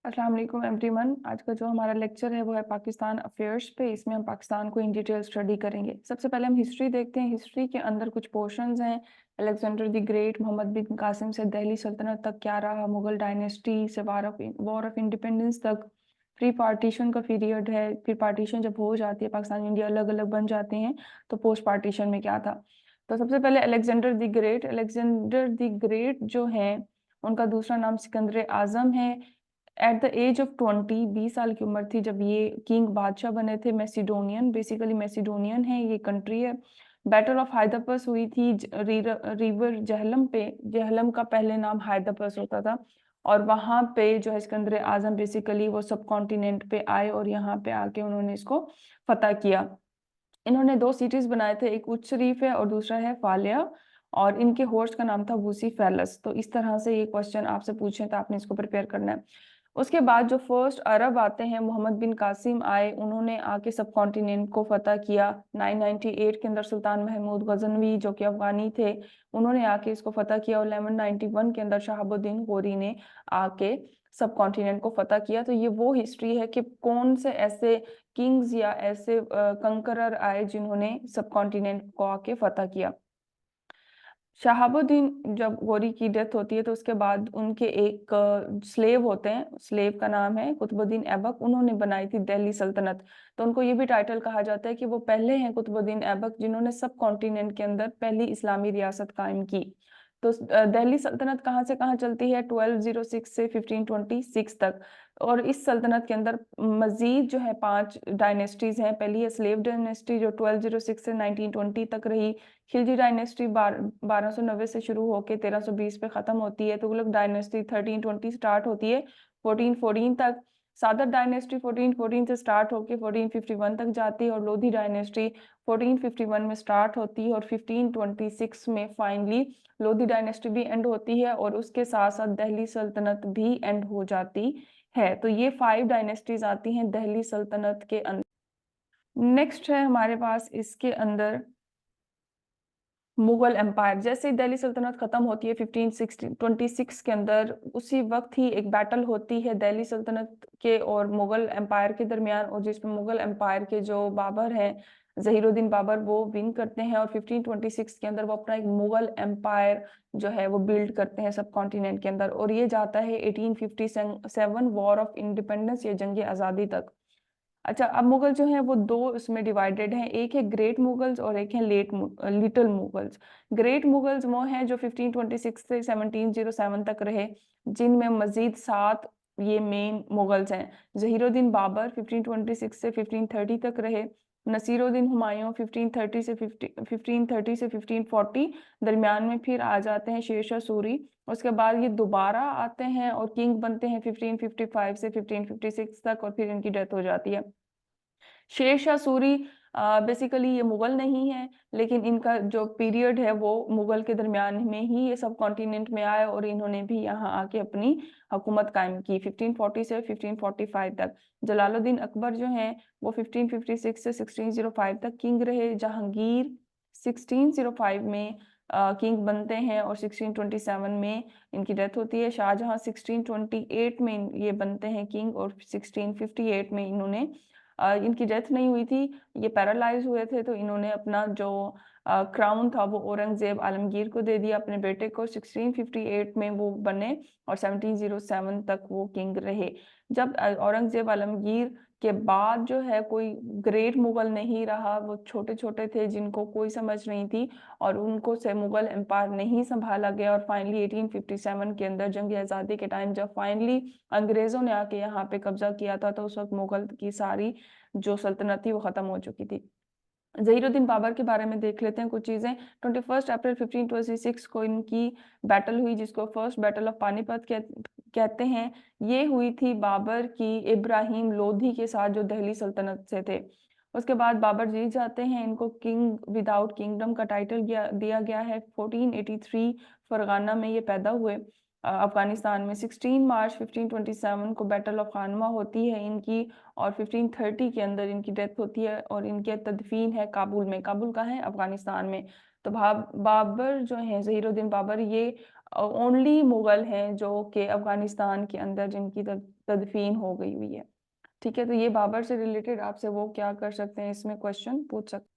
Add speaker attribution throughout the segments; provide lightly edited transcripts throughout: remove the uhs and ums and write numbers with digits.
Speaker 1: अस्सलाम वालेकुम एवरीवन। आज का जो हमारा लेक्चर है वो है पाकिस्तान अफेयर्स पे। इसमें हम पाकिस्तान को इन डिटेल स्टडी करेंगे। सबसे पहले हम हिस्ट्री देखते हैं। हिस्ट्री के अंदर कुछ पोर्शंस हैं। अलेक्जेंडर द ग्रेट, मोहम्मद बिन कासिम से दिल्ली सल्तनत तक क्या रहा, मुगल डायनेस्टी से वॉर ऑफ इंडिपेंडेंस तक, प्री पार्टीशन का पीरियड है, फिर पार्टीशन जब हो जाती है, पाकिस्तान इंडिया अलग अलग बन जाते हैं, तो पोस्ट पार्टीशन में क्या था। तो सबसे पहले Alexander the great. Alexander the great जो है उनका दूसरा नाम सिकंदर आजम है। एट द एज ऑफ 20 साल की उम्र थी जब ये किंग बादशाह बने थे। मैसिडोनियन, बेसिकली मैसिडोनियन है ये कंट्री है। बैटल ऑफ हायदरपस हुई थी रिवर जहलम पे। जहलम का पहले नाम हायदरपस होता था। और वहां पे जो है सिकंदर आजम बेसिकली वो सब कॉन्टिनेंट पे आए और यहाँ पे आके उन्होंने इसको फतह किया। इन्होंने दो सिटीज बनाए थे, एक उच शरीफ है और दूसरा है फालिया। और इनके होस्ट का नाम था बूसी फैलस। तो इस तरह से ये क्वेश्चन आपसे पूछे तो आपने इसको प्रिपेयर करना है। उसके बाद जो फर्स्ट अरब आते हैं, मोहम्मद बिन कासिम आए, उन्होंने आके सब कॉन्टिनेंट को फतह किया। 998 के अंदर सुल्तान महमूद गजनवी जो कि अफगानी थे, उन्होंने आके इसको फतह किया। और 1191 के अंदर शहाबुद्दीन गोरी ने आके सब कॉन्टिनेंट को फतह किया। तो ये वो हिस्ट्री है कि कौन से ऐसे किंग्स या ऐसे कंकरर आए जिन्होंने सब कॉन्टिनेंट को आके फतह किया। शहाबुद्दीन जब गौरी की डेथ होती है तो उसके बाद उनके एक स्लेव होते हैं, स्लेव का नाम है कुतुबुद्दीन ऐबक। उन्होंने बनाई थी दिल्ली सल्तनत। तो उनको ये भी टाइटल कहा जाता है कि वो पहले हैं कुतुबुद्दीन ऐबक जिन्होंने सब कॉन्टिनेंट के अंदर पहली इस्लामी रियासत कायम की। तो दिल्ली सल्तनत कहाँ से कहाँ चलती है, 1206 से 1526 तक। और इस सल्तनत के अंदर मजीद जो है 5 डायनेस्टीज हैं। पहली है स्लेव डायनेस्टी जो 1206 से 1920 तक रही। खिलजी डायनेस्टी 1290 से शुरू होकर 1320 पे खत्म होती है। तुगलक डायनेस्टी 1320 स्टार्ट होती है 1414 तक। सादत डायनेस्टी 1414 से स्टार्ट होकर 1451 तक जाती है। और लोधी डायनेस्टी 1451 में स्टार्ट होती है और 1526 में फाइनली लोधी डायनेस्टी भी एंड होती है। और उसके साथ साथ दिल्ली सल्तनत भी एंड हो जाती है। तो ये 5 डायनेस्टीज आती हैं दिल्ली सल्तनत के अंदर। नेक्स्ट है हमारे पास इसके अंदर मुगल एम्पायर। जैसे ही दिल्ली सल्तनत खत्म होती है 1526 के अंदर, उसी वक्त ही एक बैटल होती है दिल्ली सल्तनत के और मुगल एम्पायर के दरमियान, और जिसमें मुगल एम्पायर के जो बाबर हैं, जहीरुद्दीन बाबर, वो विन करते हैं। और 1526 के अंदर वो अपना एक मुगल एम्पायर जो है वो बिल्ड करते हैं सब कॉन्टिनेंट के अंदर। और ये जाता है 1857 वॉर ऑफ इंडिपेंडेंस या जंग आज़ादी तक। अच्छा, अब मुगल जो है वो दो इसमें डिवाइडेड हैं, एक है ग्रेट मुगल्स और एक है लिटिल मुगल्स। ग्रेट मुगल्स वो हैं जो 1526 से 1707 तक रहे, जिनमें मजीद 7 ये मेन मुगल्स हैं। जहीरुद्दीन बाबर 1526 से 1530 तक रहे। नसीरुद्दीन हुमायूं 1530 से 1540। दरमियान में फिर आ जाते हैं शेरशाह सूरी। उसके बाद ये दोबारा आते हैं और किंग बनते हैं 1555 से 1556 तक, और फिर इनकी डेथ हो जाती है। शेरशाह सूरी बेसिकली ये मुगल नहीं है, लेकिन इनका जो पीरियड है वो मुगल के दरमियान में ही ये सब कॉन्टिनेंट में आए और इन्होंने भी यहाँ आके अपनी हुकूमत कायम की 1540 से 1545 तक। जलालुद्दीन अकबर जो हैं वो 1556 से 1605 तक किंग रहे। जहांगीर 1605 में किंग बनते हैं और 1627 में इनकी डेथ होती है। शाहजहां 1628 में ये बनते हैं किंग और 1658 में इन्होंने इनकी डेथ नहीं हुई थी, ये पैरालाइज हुए थे। तो इन्होंने अपना जो क्राउन था वो औरंगजेब आलमगीर को दे दिया, अपने बेटे को। 1658 में वो बने और 1707 तक वो किंग रहे। जब औरंगजेब आलमगीर के बाद जो है कोई ग्रेट मुगल नहीं रहा, वो छोटे छोटे थे जिनको कोई समझ नहीं थी और उनको से मुगल एम्पायर नहीं संभाला गया। और फाइनली 1857 के अंदर जंग आज़ादी के टाइम जब फाइनली अंग्रेजों ने आके यहाँ पे कब्जा किया था, तो उस वक्त मुगल की सारी जो सल्तनत थी वो खत्म हो चुकी थी। जहीरुद्दीन बाबर के बारे में देख लेते हैं कुछ चीजें। 21 अप्रैल 1526 को इनकी बैटल हुई, जिसको फर्स्ट बैटल ऑफ पानीपत कहते हैं। ये हुई थी बाबर की इब्राहिम लोधी के साथ जो दिल्ली सल्तनत से थे। उसके बाद बाबर जीत जाते हैं, इनको किंग विदाउट किंगडम का टाइटल दिया गया है। 1483 फरगाना में ये पैदा हुए अफगानिस्तान में। 16 मार्च 1527 को बैटल ऑफ खानवा होती है इनकी, और 1530 के अंदर इनकी डेथ होती है और इनके तदफीन है काबुल में। काबुल का है अफगानिस्तान में। तो बाबर जो है, जहीरुद्दीन बाबर, ये ओनली मुगल हैं जो कि अफगानिस्तान के अंदर जिनकी तदफीन हो गई हुई है। ठीक है, तो ये बाबर से रिलेटेड आपसे वो क्या कर सकते हैं, इसमें क्वेश्चन पूछ सकते हैं।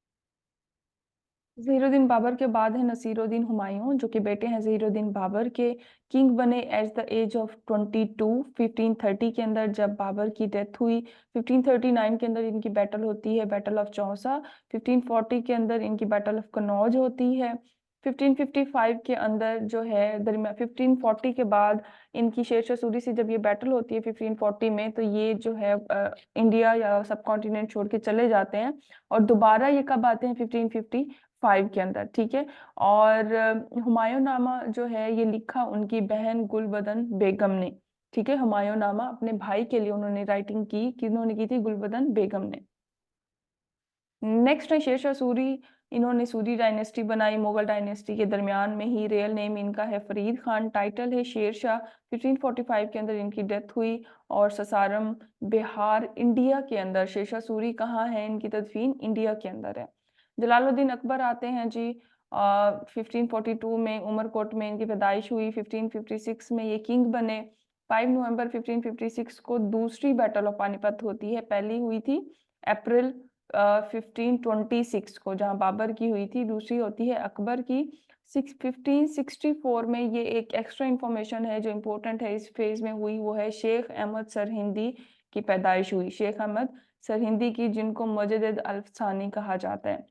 Speaker 1: ज़हीरुद्दीन बाबर के बाद है नसीरुद्दीन हुमायूं, जो कि बेटे हैं ज़हीरुद्दीन बाबर के। किंग बने एट द एज ऑफ 22 1530 के अंदर, जब बाबर की डेथ हुई। 1539 के अंदर इनकी बैटल होती है, बैटल ऑफ चौसा। 1540 के अंदर इनकी बैटल ऑफ कनौज होती है। 1555 के अंदर जो है दरमियान 1540 के बाद इनकी शेरशाह सूरी से जब ये बैटल होती है 1540 में, तो ये जो है इंडिया या सब कॉन्टिनेंट छोड़ के चले जाते हैं। और दोबारा ये कब आते हैं, 1555 के अंदर। ठीक है, और हुमायूं नामा जो है ये लिखा उनकी बहन गुलबदन बेगम ने। ठीक है, हुमायूं नामा अपने भाई के लिए उन्होंने राइटिंग की, किन्होंने की थी, गुलबदन बेगम ने। नेक्स्ट है शेरशाह सूरी। इन्होंने सूरी डायनेस्टी बनाई मुगल डायनेस्टी के दरमियान में ही। रियल नेम इनका है फरीद खान, टाइटल है शेरशाह। 1545 के अंदर इनकी डेथ हुई। और ससारम बिहार इंडिया के अंदर शेरशाह सूरी कहाँ है, इनकी तदफीन इंडिया के अंदर है। जलालुद्दीन अकबर आते हैं जी। 1542 में उमरकोट में इनकी पैदाइश हुई। 1556 में ये किंग बने। 5 नवंबर 1556 को दूसरी बैटल ऑफ पानीपत होती है, पहली हुई थी अप्रैल 1526 को, जहां बाबर की हुई थी। दूसरी होती है अकबर की 1564 में। ये एक एक्स्ट्रा इंफॉर्मेशन है जो इम्पोर्टेंट है, इस फेज में हुई, वो है शेख अहमद सरहिंदी की पैदाइश हुई। शेख अहमद सरहिंदी की, जिनको मुजद्दिद अल्फसानी कहा जाता है।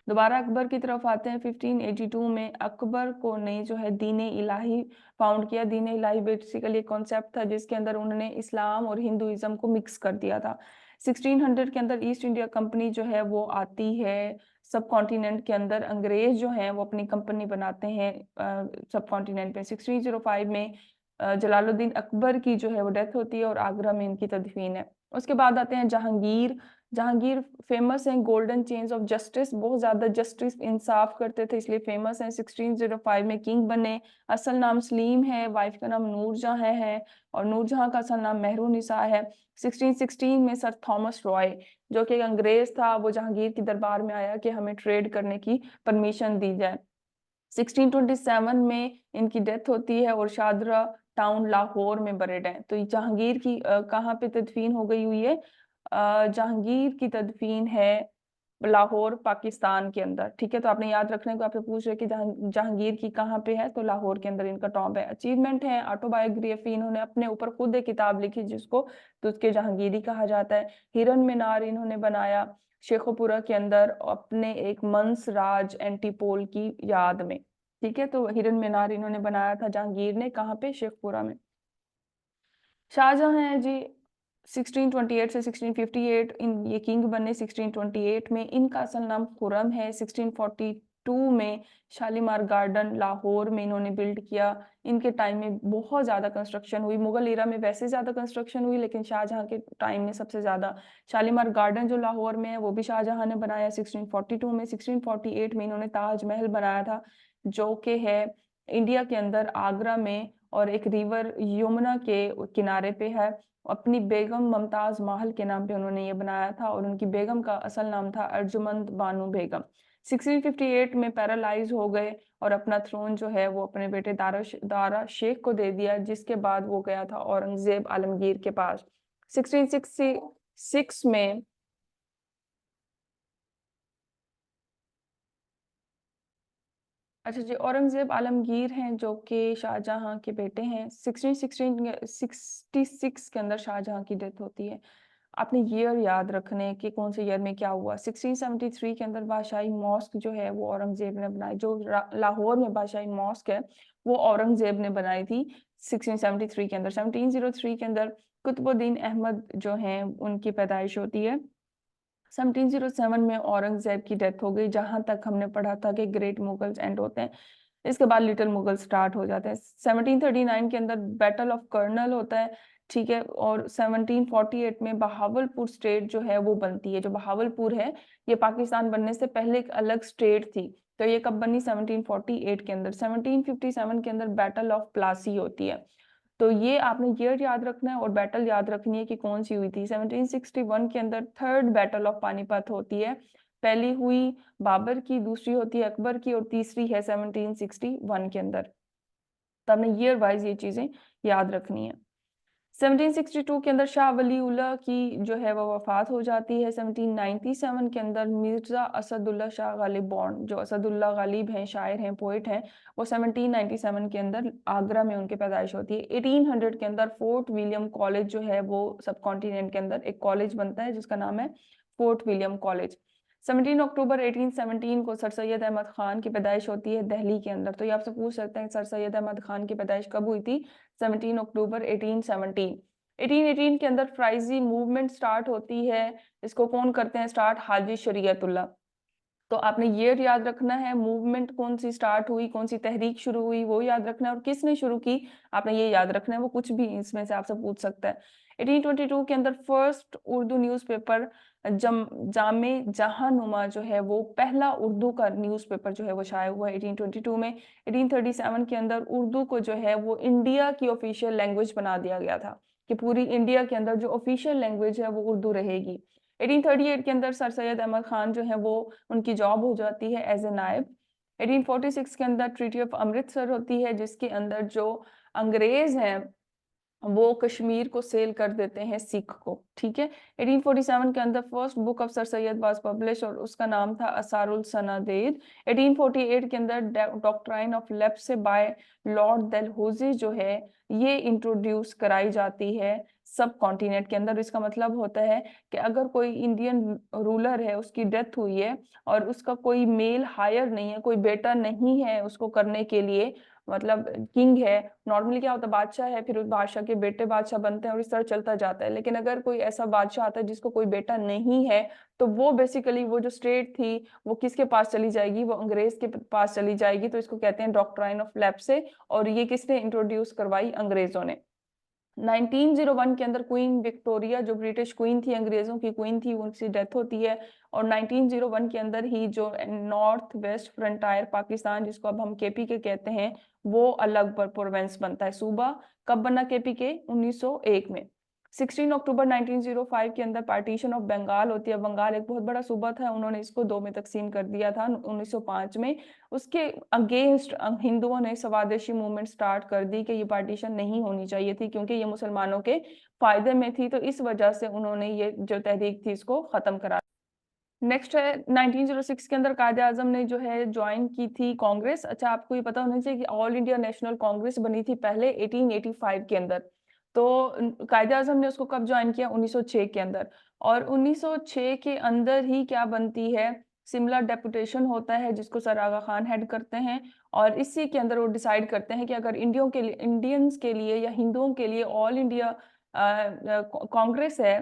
Speaker 1: दोबारा अकबर की तरफ आते हैं। 1582 में अकबर को ने जो है दीन इलाही फाउंड किया। दीन इलाही बेसिकली एक कॉन्सेप्ट था जिसके अंदर उन्होंने इस्लाम और हिंदुइज्म को मिक्स कर दिया था। 1600 के अंदर ईस्ट इंडिया कंपनी जो है वो आती है सब कॉन्टिनेंट के अंदर। अंग्रेज जो हैं वो अपनी कंपनी बनाते हैं सब कॉन्टिनेंट में। 1605 में जलालुद्दीन अकबर की जो है वो डेथ होती है और आगरा में इनकी तदफीन है। उसके बाद आते हैं जहांगीर। जहांगीर फेमस हैं गोल्डन चेन्स ऑफ जस्टिस, बहुत ज्यादा जस्टिस इंसाफ करते थे इसलिए फेमस हैं। 1605 में किंग बने। असल नाम सलीम है, वाइफ का नाम नूरजहां है और नूरजहां का असल नाम मेहरुनिसा है। 1616 में सर थॉमस रॉय, जो कि एक अंग्रेज था, वो जहांगीर की दरबार में आया कि हमें ट्रेड करने की परमिशन दी जाए। 1627 में इनकी डेथ होती है और शादरा टाउन लाहौर में बरेड हैं। तो जहांगीर की कहाँ पे तदफीन हो गई हुई है, जहांगीर की तदफीन है लाहौर पाकिस्तान के अंदर। ठीक है, तो आपने याद रखने को आपसे पूछ रहे कि जहांगीर की कहाँ पे है, तो लाहौर के अंदर इनका टॉम्ब है। अचीवमेंट है ऑटोबायोग्राफी, इन्होंने अपने ऊपर खुद एक किताब लिखी जिसको तुझके जहांगीरी कहा जाता है। हिरन मीनार इन्होंने बनाया शेखोपुरा के अंदर अपने एक मंस राज एंटीपोल की याद में। ठीक है, तो हिरन मीनार इन्होंने बनाया था जहांगीर ने, कहाँ पे, शेखपुरा में। शाहजहां है जी 1628 से 1658, इन ये किंग बने 1628 में। इनका असल नाम खुरम है। 1642 में शालीमार गार्डन लाहौर में इन्होंने बिल्ड किया। इनके टाइम में बहुत ज़्यादा कंस्ट्रक्शन हुई, मुगल इरा में वैसे ज़्यादा कंस्ट्रक्शन हुई लेकिन शाहजहां के टाइम में सबसे ज़्यादा। शालीमार गार्डन जो लाहौर में है वो भी शाहजहां ने बनाया 1642 में। 1648 में इन्होंने ताजमहल बनाया था, जो कि है इंडिया के अंदर आगरा में और एक रिवर यमुना के किनारे पे है। अपनी बेगम मुमताज महल के नाम पे उन्होंने ये बनाया था और उनकी बेगम का असल नाम था अर्जुमंद बानो बेगम। 1658 में पैरालाइज हो गए और अपना थ्रोन जो है वो अपने बेटे दारा शेख को दे दिया, जिसके बाद वो गया था औरंगजेब आलमगीर के पास। 1666 में अच्छा जी, औरंगजेब आलमगीर हैं जो कि शाहजहां के बेटे हैं। 1666 के अंदर शाहजहां की डेथ होती है। आपने ईयर याद रखने कि कौन से ईयर में क्या हुआ। 1673 के अंदर बादशाही मॉस्क जो है वो औरंगजेब ने बनाई। जो लाहौर में बादशाही मॉस्क है वो औरंगजेब ने बनाई थी 1673 के अंदर। 1703 के अंदर कुतुबुद्दीन अहमद जो हैं उनकी पैदाइश होती है। 1707 में औरंगजेब की डेथ हो गई। जहां तक हमने पढ़ा था कि ग्रेट मुगल्स एंड होते हैं, इसके बाद लिटिल मुगल स्टार्ट हो जाते हैं। 1739 के अंदर बैटल ऑफ कर्नल होता है। ठीक है, और 1748 में बहावलपुर स्टेट जो है वो बनती है। जो बहावलपुर है ये पाकिस्तान बनने से पहले एक अलग स्टेट थी। तो ये कब बनी, 1748 के अंदर। 1757 के अंदर बैटल ऑफ प्लासी होती है। तो ये आपने ईयर याद रखना है और बैटल याद रखनी है कि कौन सी हुई थी। 1761 के अंदर थर्ड बैटल ऑफ पानीपत होती है। पहली हुई बाबर की, दूसरी होती है अकबर की और तीसरी है 1761 के अंदर। तो आपने ईयर वाइज ये चीजें याद रखनी है। 1762 के अंदर शाह वली उल्लाह की जो है वो वफात हो जाती है। 1797 के अंदर मिर्जा असदुल्ला शाह गालिब बॉर्न, जो असदुल्ला गालिब हैं, शायर हैं, पोइट हैं, वो 1797 के अंदर आगरा में उनकी पैदाइश होती है। 1800 के अंदर फोर्ट विलियम कॉलेज जो है वो सब कॉन्टिनेंट के अंदर एक कॉलेज बनता है जिसका नाम है फोर्ट विलियम कॉलेज। 17 अक्टूबर 1817 को सर सैयद अहमद खान की पैदाइश होती है दिल्ली के अंदर। तो ये आपसे पूछ सकते हैं सर सैयद अहमद खान की पैदाइश कब हुई थी? 17 अक्टूबर 1817। 1818 के अंदर फ्राइजी मूवमेंट स्टार्ट होती है। इसको कौन करते हैं स्टार्ट? हाजी शरीयतुल्लाह। तो आपने ये याद रखना है, मूवमेंट कौन सी स्टार्ट हुई, कौन सी तहरीक शुरू हुई वो याद रखना है, और किसने शुरू की आपने ये याद रखना है। वो कुछ भी इसमें से आपसे पूछ सकता है। 1822 के अंदर फर्स्ट उर्दू न्यूज़पेपर जामे जहानुमा जो है वो पहला उर्दू का न्यूज़पेपर जो है वो शाया हुआ है 1822 में। 1837 के अंदर उर्दू को जो है वो इंडिया की ऑफिशियल लैंग्वेज बना दिया गया था कि पूरी इंडिया के अंदर जो ऑफिशियल लैंग्वेज है वो उर्दू रहेगी। 1838 के अंदर सर सैयद अहमद खान जो है वो उनकी जॉब हो जाती है एज ए नायब। 1846 के अंदर ट्रीटी ऑफ अमृतसर होती है जिसके अंदर जो अंग्रेज हैं वो कश्मीर को सेल कर देते हैं सिख को, ठीक है। 1847 के अंदर first book of sir Syed was publish और उसका नाम था असारुल सनादेद। 1848 के अंदर doctrine of lapse by lord Dalhousie जो है ये इंट्रोड्यूस कराई जाती है सब कॉन्टिनेंट के अंदर। इसका मतलब होता है कि अगर कोई इंडियन रूलर है, उसकी डेथ हुई है और उसका कोई मेल हायर नहीं है, कोई बेटा नहीं है उसको करने के लिए, मतलब किंग है, नॉर्मली क्या होता है बादशाह है, फिर उस बादशाह के बेटे बादशाह बनते हैं और इस तरह चलता जाता है। लेकिन अगर कोई ऐसा बादशाह आता है जिसको कोई बेटा नहीं है, तो वो बेसिकली वो जो स्टेट थी वो किसके पास चली जाएगी? वो अंग्रेज के पास चली जाएगी। तो इसको कहते हैं डॉक्ट्राइन ऑफ लेप्से, और ये किसने इंट्रोड्यूस करवाई? अंग्रेजों ने। 1901 के अंदर क्वीन विक्टोरिया जो ब्रिटिश क्वीन थी, अंग्रेजों की क्वीन थी, उनकी डेथ होती है। और 1901 के अंदर ही जो नॉर्थ वेस्ट फ्रंटायर पाकिस्तान जिसको अब हम केपी के कहते हैं वो अलग प्रोविंस बनता है, सूबा। कब बना केपी के? 1901 में। 16 अक्टूबर 1905 के अंदर पार्टीशन ऑफ बंगाल होती है। बंगाल एक बहुत बड़ा सूबा था, उन्होंने इसको दो में तकसीम कर दिया था 1905 में। उसके अगेंस्ट हिंदुओं ने स्वदेशी मूवमेंट स्टार्ट कर दी कि ये पार्टीशन नहीं होनी चाहिए थी क्योंकि ये मुसलमानों के फायदे में थी। तो इस वजह से उन्होंने ये जो तहरीक थी इसको खत्म करा। नेक्स्ट है 1906 के अंदर कायदे आजम ने जो है ज्वाइन की थी कांग्रेस। अच्छा, आपको ये पता होना चाहिए कि ऑल इंडिया नेशनल कांग्रेस बनी थी पहले 1885 के अंदर। तो कायदे आजम ने उसको कब ज्वाइन किया? 1906 के अंदर। और 1906 के अंदर ही क्या बनती है? शिमला डेपुटेशन होता है जिसको सर आगा खान हेड करते हैं। और इसी के अंदर वो डिसाइड करते हैं कि अगर इंडियंस के लिए या हिंदुओं के लिए ऑल इंडिया कांग्रेस है,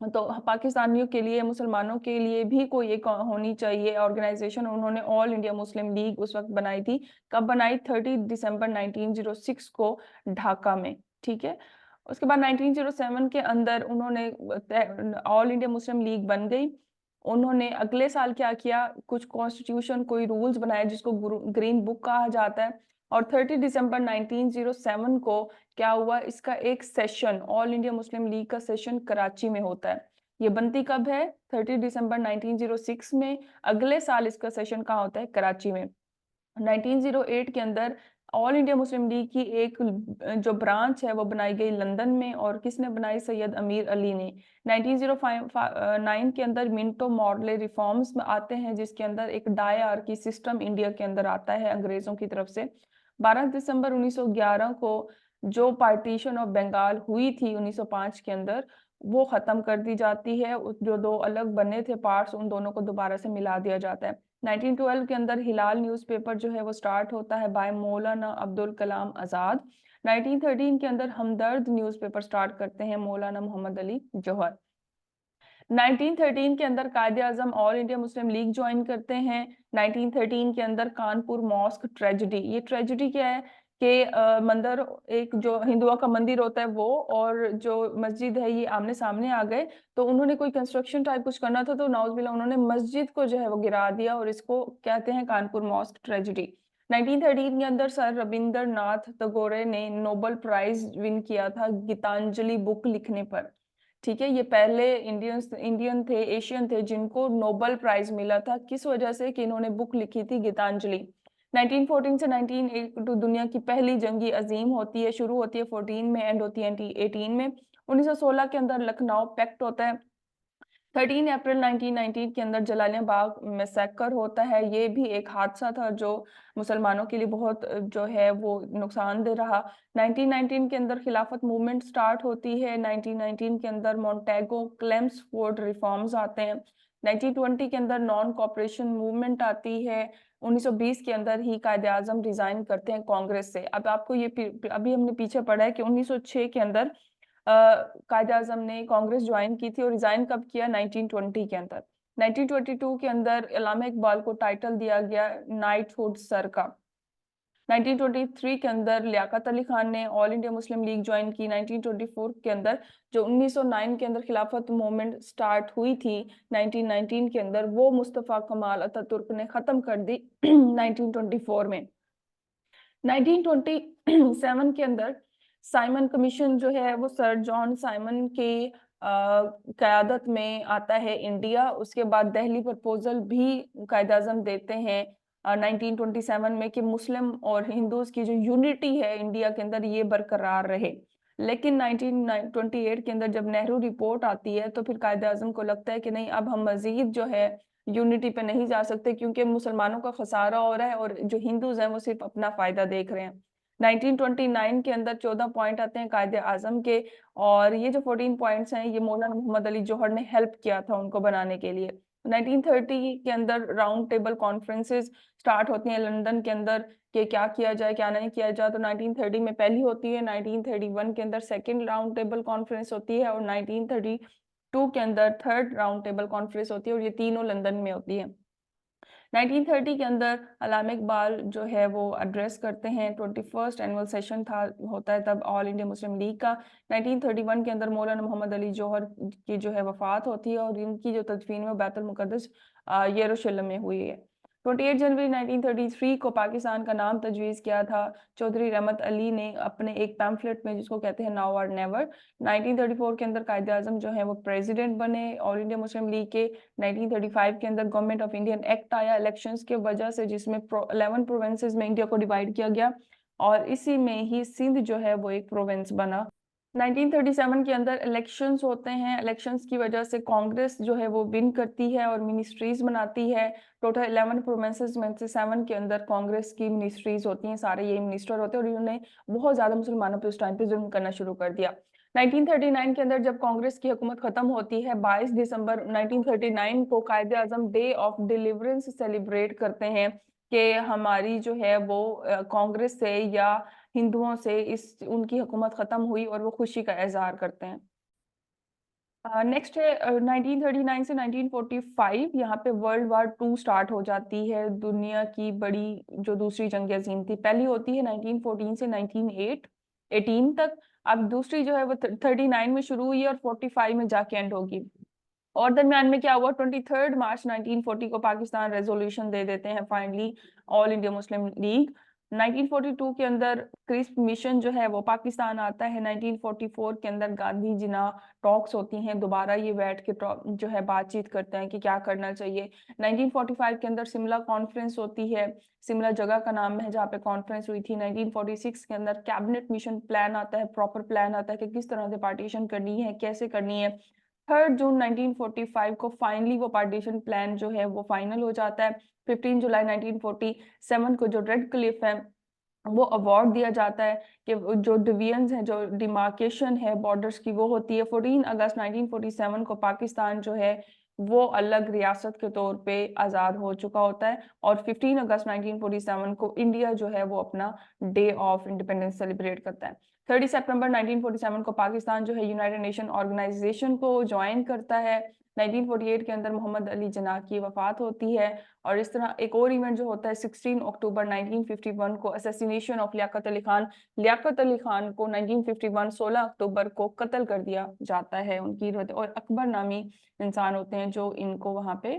Speaker 1: तो पाकिस्तानियों के लिए, मुसलमानों के लिए भी कोई एक होनी चाहिए ऑर्गेनाइजेशन। उन्होंने ऑल इंडिया मुस्लिम लीग उस वक्त बनाई थी। कब बनाई? 30 दिसंबर 1906 को ढाका में, ठीक है। उसके बाद 1907 के अंदर उन्होंने ऑल इंडिया मुस्लिम लीग बन गई। उन्होंने अगले साल क्या किया? कुछ कॉन्स्टिट्यूशन, कोई रूल्स बनाए जिसको ग्रीन बुक कहा जाता है। और 30 दिसंबर 1907 को क्या हुआ? इसका एक session, all India Muslim league का सेशन कराची में होता है। ये बनती कब है? 30 दिसंबर 1906 में। अगले साल इसका सेशन कहाँ होता है? कराची में। 1908 के अंदर ऑल इंडिया मुस्लिम लीग की एक जो ब्रांच है वो बनाई गई लंदन में, और किसने बनाई? सैयद अमीर अली ने। 1909 के अंदर मिंटो मॉर्ले रिफॉर्म्स में आते हैं जिसके अंदर एक डायआर्की सिस्टम इंडिया के अंदर आता है अंग्रेजों की तरफ से। 12 दिसंबर 1911 को जो पार्टीशन ऑफ बंगाल हुई थी 1905 के अंदर, वो खत्म कर दी जाती है। जो दो अलग बने थे पार्ट्स, उन दोनों को दोबारा से मिला दिया जाता है। 1912 के अंदर हिलाल न्यूज़पेपर जो है वो स्टार्ट होता है बाय मौलाना अब्दुल कलाम आज़ाद। 1913 के अंदर हमदर्द न्यूज़पेपर स्टार्ट करते हैं मौलाना मोहम्मद अली जौहर। 1913 के अंदर Quaid e Azam all India Muslim league join करते हैं। 1913 के अंदर कानपुर मॉस्क ट्रेजिडी, ये ट्रेजिडी क्या है कि मंदिर, एक जो हिंदुओं का मंदिर होता है वो और जो मस्जिद है ये आमने सामने आ गए। तो उन्होंने कोई कंस्ट्रक्शन टाइप कुछ करना था, तो नाउजुबिल्लाह उन्होंने मस्जिद को जो है वो गिरा दिया, और इसको कहते हैं कानपुर मॉस्क ट्रेजिडी। 1913 के अंदर सर रविंद्रनाथ टैगोर ने नोबेल प्राइज विन किया था गीतांजलि बुक लिखने पर, ठीक है। ये पहले इंडियन थे, एशियन थे जिनको नोबेल प्राइज मिला था। किस वजह से? कि इन्होंने बुक लिखी थी गीतांजलि। 1914 से 1982 दुनिया की पहली जंगी अजीम होती है, शुरू होती है 14 में, एंड होती है 18 में। 1916 के अंदर लखनऊ पैक्ट होता है। 13 अप्रैल 1919 के अंदर जलालिया बाग मैसेकर होता है। ये भी एक हादसा था जो मुसलमानों के लिए बहुत जो है वो नुकसानदेह रहा। 1919 के अंदर खिलाफत मूवमेंट स्टार्ट होती है। 1919 के अंदर मोंटेगो क्लेम्सफोर्ड रिफॉर्म्स आते हैं। 1920 के अंदर नॉन कॉपरेशन मूवमेंट आती है। 1920 के अंदर ही कायदे आजम रिजाइन करते हैं कांग्रेस से। अब आपको ये अभी हमने पीछे पढ़ा है कि 1906 के अंदर कायदे आजम ने कांग्रेस ज्वाइन की थी, और रिजाइन कब किया? 1920 के अंदर। 1922 के अंदर अल्लामा इकबाल को टाइटल दिया गया नाइटहुड सर का। 1923 के अंदर लियाकत अली खान ने all India Muslim league join की। 1924 के अंदर जो 1909 के अंदर खिलाफत मूवमेंट स्टार्ट हुई थी 1919 के अंदर, वो मुस्तफा कमाल अतातुर्क ने खत्म कर दी 1924 में। 1927 के अंदर साइमन कमीशन जो है वो सर जॉन साइमन के क़यादत में आता है इंडिया। उसके बाद दिल्ली प्रपोजल भी कायद-ए-आज़म देते हैं 1927 में कि मुस्लिम और हिंदूज की जो यूनिटी है इंडिया के अंदर ये बरकरार रहे। लेकिन 1928 के अंदर जब नेहरू रिपोर्ट आती है तो फिर कायद-ए-आज़म को लगता है कि नहीं, अब हम मजीद जो है यूनिटी पे नहीं जा सकते, क्योंकि मुसलमानों का खसारा हो रहा है और जो हिंदूज हैं वो सिर्फ अपना फायदा देख रहे हैं। 1929 के अंदर 14 पॉइंट आते हैं कायदे आजम के, और ये जो 14 पॉइंट्स हैं ये मौलाना मोहम्मद अली जौहर ने हेल्प किया था उनको बनाने के लिए। 1930 के अंदर राउंड टेबल कॉन्फ्रेंसेस स्टार्ट होती हैं लंदन के अंदर कि क्या किया जाए क्या नहीं किया जाए। तो 1930 में पहली होती है, 1931 के अंदर सेकेंड राउंड टेबल कॉन्फ्रेंस होती है, और 1932 के अंदर थर्ड राउंड टेबल कॉन्फ्रेंस होती है, और ये तीनों लंदन में होती है। 1930 के अंदर अल्लामा इकबाल जो है वो एड्रेस करते हैं। 21st एनुअल सेशन था होता है तब ऑल इंडिया मुस्लिम लीग का। 1931 के अंदर मौलाना मोहम्मद अली जौहर की जो है वफात होती है, और इनकी जो तदफीन है वो बैतुल मुक़द्दस यरूशलेम में हुई है। 28 जनवरी 1933 को पाकिस्तान का नाम तजवीज़ किया था चौधरी रहमत अली ने अपने एक पैम्फलेट में, जिसको कहते हैं नाउ और नेवर। 1934 के अंदर कायदे आजम जो है वो प्रेसिडेंट बने ऑल इंडिया मुस्लिम लीग के। 1935 के अंदर गवर्नमेंट ऑफ इंडियन एक्ट आया इलेक्शंस की वजह से, जिसमें 11 प्रोविंसेस में इंडिया को डिवाइड किया गया, और इसी में ही सिंध जो है वो एक प्रोविंस बना। 1937 के अंदर इलेक्शंस होते हैं। इलेक्शंस की वजह से कांग्रेस जो है वो विन करती है और मिनिस्ट्रीज बनाती है। टोटल 11 प्रोविंसेस में से 7 के अंदर कांग्रेस की मिनिस्ट्रीज होती हैं, सारे ये मिनिस्टर होते हैं, और इन्होंने बहुत ज़्यादा मुसलमानों पे उस टाइम पे जुल्म करना शुरू कर दिया। 1939 के अंदर जब कांग्रेस की हुकूमत खत्म होती है, 22 दिसंबर 1939 को कायदे आजम डे ऑफ डिलीवरेंस सेलिब्रेट करते हैं कि हमारी जो है वो कांग्रेस से या हिंदुओं से इस उनकी हुकूमत खत्म हुई, और वो खुशी का इजहार करते हैं। नेक्स्ट है 1939 से 1945, यहाँ पे वर्ल्ड वार 2 स्टार्ट हो जाती है। दुनिया की बड़ी जो दूसरी जंग अजीम थी, पहली होती है 1914 से 1918 तक। अब दूसरी जो है वो 39 में शुरू हुई है और 45 में जाके एंड होगी। और दरमियान में क्या हुआ, 23 मार्च 1940 को पाकिस्तान रेजोल्यूशन दे देते हैं finally all India Muslim league. 1942 के अंदर क्रिस्प मिशन जो है वो पाकिस्तान आता है। 1944 के अंदर गांधी जिना टॉक्स होती हैं, दोबारा ये बैठ के जो है बातचीत करते हैं कि क्या करना चाहिए। 1945 के अंदर शिमला कॉन्फ्रेंस होती है, शिमला जगह का नाम है जहाँ पे कॉन्फ्रेंस हुई थी। 1946 के अंदर कैबिनेट मिशन प्लान आता है, प्रॉपर प्लान आता है कि किस तरह से पार्टीशन करनी है, कैसे करनी है। 3 जून 1945 को फाइनली वो पार्टीशन प्लान जो है वो फाइनल हो जाता है। 15 जुलाई 1947 को जो रेड क्लिफ है वो अवार्ड दिया जाता है कि जो डिवीजन्स हैं, जो डिमार्केशन है बॉर्डर्स की, वो होती है। 14 अगस्त 1947 को पाकिस्तान जो है वो अलग रियासत के तौर पे आज़ाद हो चुका होता है, और 15 अगस्त 1947 को इंडिया जो है वो अपना डे ऑफ इंडिपेंडेंस सेलिब्रेट करता है। 30 सितंबर 1947 को पाकिस्तान जो है यूनाइटेड नेशन ऑर्गेनाइजेशन को ज्वाइन करता है। 1948 के अंदर मोहम्मद अली जिन्ना की वफात होती है। और इस तरह एक और इवेंट जो होता है 16 अक्टूबर 1951 को, असैसिनेशन ऑफ लियाकत अली खान। लियाकत अली खान को 1951 16 अक्टूबर को कत्ल कर दिया जाता है उनकी, और अकबर नामी इंसान होते हैं जो इनको वहां पे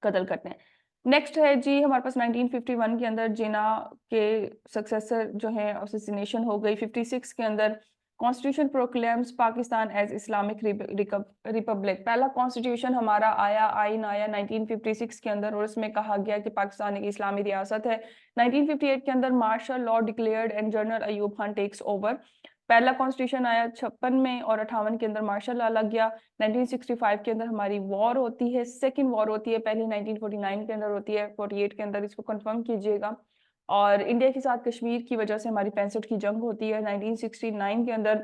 Speaker 1: कत्ल करते हैं। नेक्स्ट है जी हमारे पास 1951 के अंदर जिन्ना के सक्सेसर जो है असैसिनेशन हो गई। 56 के अंदर constitution proclaims Pakistan as Islamic republic. पहला कॉन्स्टिट्यूशन हमारा आइन आया 1956 के अंदर, और उसमें कहा गया कि पाकिस्तान एक इस्लामी रियासत है। 1958 के अंदर martial law declared and general Ayub Khan takes over. पहला कॉन्स्टिट्यूशन आया 56 में, और 58 के अंदर मार्शल लॉ लग गया। 1965 के अंदर हमारी वॉर होती है, सेकेंड वॉर होती है, पहली 1949 के अंदर होती है, 48 के अंदर, इसको कंफर्म कीजिएगा। और इंडिया के साथ कश्मीर की वजह से हमारी 65 की जंग होती है। 1969 के अंदर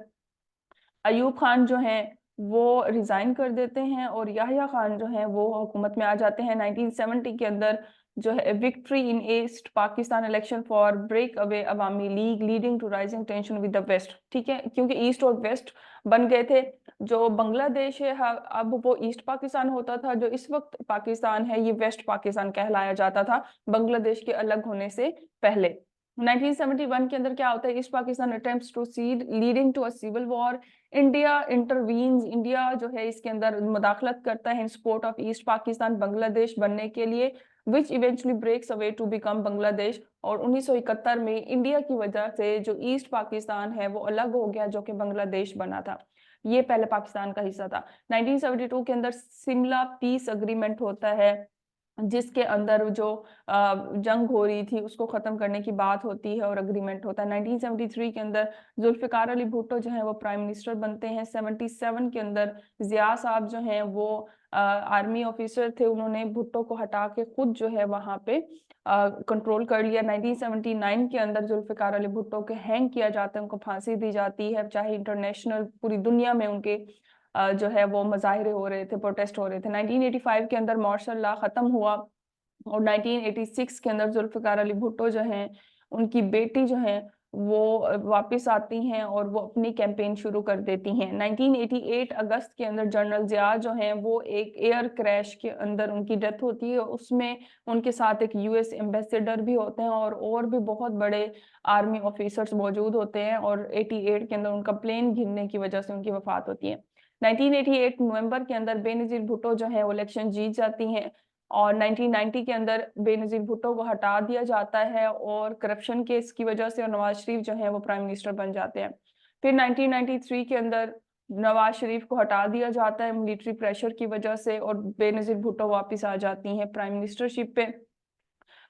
Speaker 1: अयूब खान जो हैं वो रिजाइन कर देते हैं, और याहिया खान जो हैं वो हुकूमत में आ जाते हैं। 1970 के अंदर जो है victory in East Pakistan election for break away Awami League leading to rising tension with the west. ठीक है, क्योंकि ईस्ट और वेस्ट बन गए थे। जो बांग्लादेश है अब वो ईस्ट पाकिस्तान होता था, जो इस वक्त पाकिस्तान है ये वेस्ट पाकिस्तान कहलाया जाता था बांग्लादेश के अलग होने से पहले। 1971 के अंदर क्या होता है, East Pakistan attempts to secede leading to a civil war. India intervenes, India जो है इसके अंदर मुदाखलत करता है in support of East Pakistan Bangladesh बनने के लिए, which eventually breaks away to become Bangladesh. और 1971 में इंडिया की वजह से जो ईस्ट पाकिस्तान है वो अलग हो गया, जो कि बांग्लादेश बना था। ये पहले पाकिस्तान का हिस्सा था। 1972 के अंदर शिमला पीस अग्रीमेंट होता है, जिसके अंदर जो जंग हो रही थी उसको खत्म करने की बात होती है और अग्रीमेंट होता है। 1973 के अंदर जुल्फिकार अली भुट्टो जो है वो प्राइम मिनिस्टर बनते हैं। 77 के अंदर जिया साहब जो हैं वो आर्मी ऑफिसर थे, उन्होंने भुट्टो को हटा के खुद जो है वहां पे कंट्रोल कर लिया। 1979 के अंदर जुल्फिकार अली भुट्टो को हैंग किया जाता है, उनको फांसी दी जाती है, चाहे इंटरनेशनल पूरी दुनिया में उनके जो है वो मुजाहरे हो रहे थे, प्रोटेस्ट हो रहे थे। 1985 के अंदर मार्शल लॉ खत्म हुआ, और 1986 के अंदर जुल्फिकार अली भुट्टो जो हैं उनकी बेटी जो है वो वापस आती हैं और वो अपनी कैंपेन शुरू कर देती हैं। 1988 अगस्त के अंदर जनरल जिया जो हैं वो एक एयर क्रैश के अंदर उनकी डेथ होती है, उसमें उनके साथ एक यूएस एम्बेसडर भी होते हैं और भी बहुत बड़े आर्मी ऑफिसर्स मौजूद होते हैं, और 88 के अंदर उनका प्लेन गिरने की वजह से उनकी वफात होती है। 1988 नवंबर के अंदर बेनजीर भुट्टो जो है वो इलेक्शन जीत जाती हैं, और 1990 के अंदर बेनजीर भुट्टो को हटा दिया जाता है और करप्शन केस की वजह से, और नवाज शरीफ जो है वो प्राइम मिनिस्टर बन जाते हैं। फिर 1993 के अंदर नवाज शरीफ को हटा दिया जाता है मिलिट्री प्रेशर की वजह से, और बेनजीर भुट्टो वापस आ जाती हैं प्राइम मिनिस्टरशिप पे।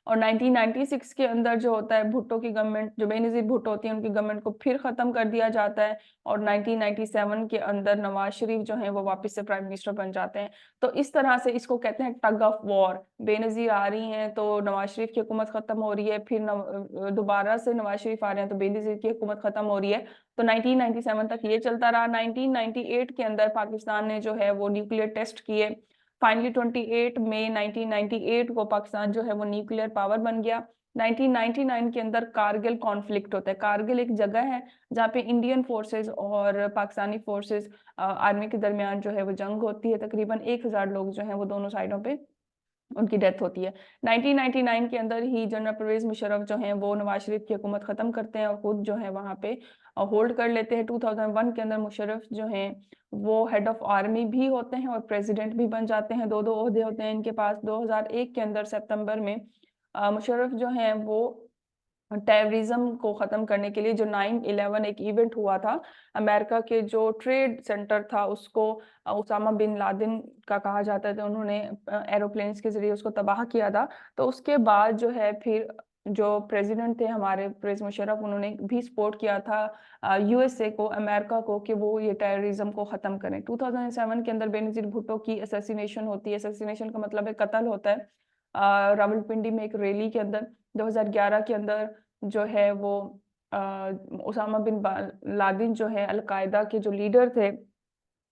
Speaker 1: और 1996 के अंदर जो होता है भुट्टो की गवर्नमेंट, जो बेनजीर भुट्टो होती है उनकी गवर्नमेंट को फिर खत्म कर दिया जाता है, और 1997 के अंदर नवाज शरीफ जो है वो वापस से प्राइम मिनिस्टर बन जाते हैं। तो इस तरह से इसको कहते हैं टग ऑफ वॉर। बेनजीर आ रही हैं तो नवाज शरीफ की हुकूमत खत्म हो रही है, फिर दोबारा से नवाज शरीफ आ रहे हैं तो बेनजीर की हुकूमत खत्म हो रही है। तो 1997 तक ये चलता रहा। 1998 के अंदर पाकिस्तान ने जो है वो न्यूक्लियर टेस्ट किए। फाइनली 28 मई 1998 को पाकिस्तान जो है वो न्यूक्लियर पावर बन गया। 1999 के अंदर कारगिल कॉन्फ्लिक्ट होता है। कारगिल एक जगह है जहाँ पे इंडियन फोर्सेस और पाकिस्तानी फोर्सेस आर्मी के दरमियान जो है वो जंग होती है। तकरीबन 1000 लोग जो हैं वो दोनों साइडों पे उनकी डेथ होती है। 1999 के अंदर ही जनरल परवेज मुशर्रफ जो हैं वो नवाज शरीफ की हुकूमत खत्म करते हैं और खुद जो है वहाँ पे होल्ड कर लेते हैं। 2001 के अंदर मुशर्रफ जो हैं वो हेड ऑफ आर्मी भी होते हैं और प्रेसिडेंट भी बन जाते हैं, दो दो ओहदे होते हैं इनके पास। 2001 के अंदर सितंबर में मुशर्रफ जो हैं वो टेररिज्म को खत्म करने के लिए, जो 9/11 एक इवेंट हुआ था, अमेरिका के जो ट्रेड सेंटर था उसको उसामा बिन लादेन का कहा जाता है, तो उन्होंने एरोप्लेन्स के जरिए उसको तबाह किया था। तो उसके बाद जो है फिर जो प्रेसिडेंट थे हमारे परवेज मुशर्रफ, उन्होंने भी सपोर्ट किया था यूएसए को, अमेरिका को, कि वो ये टेररिज्म को खत्म करें। 2007 के अंदर बेनजीर भुट्टो की असैसिनेशन होती है। असैसिनेशन का मतलब है कत्ल होता है रावलपिंडी में एक रैली के अंदर। 2011 के अंदर जो है वो उसामा बिन लादेन जो है अलकायदा के जो लीडर थे,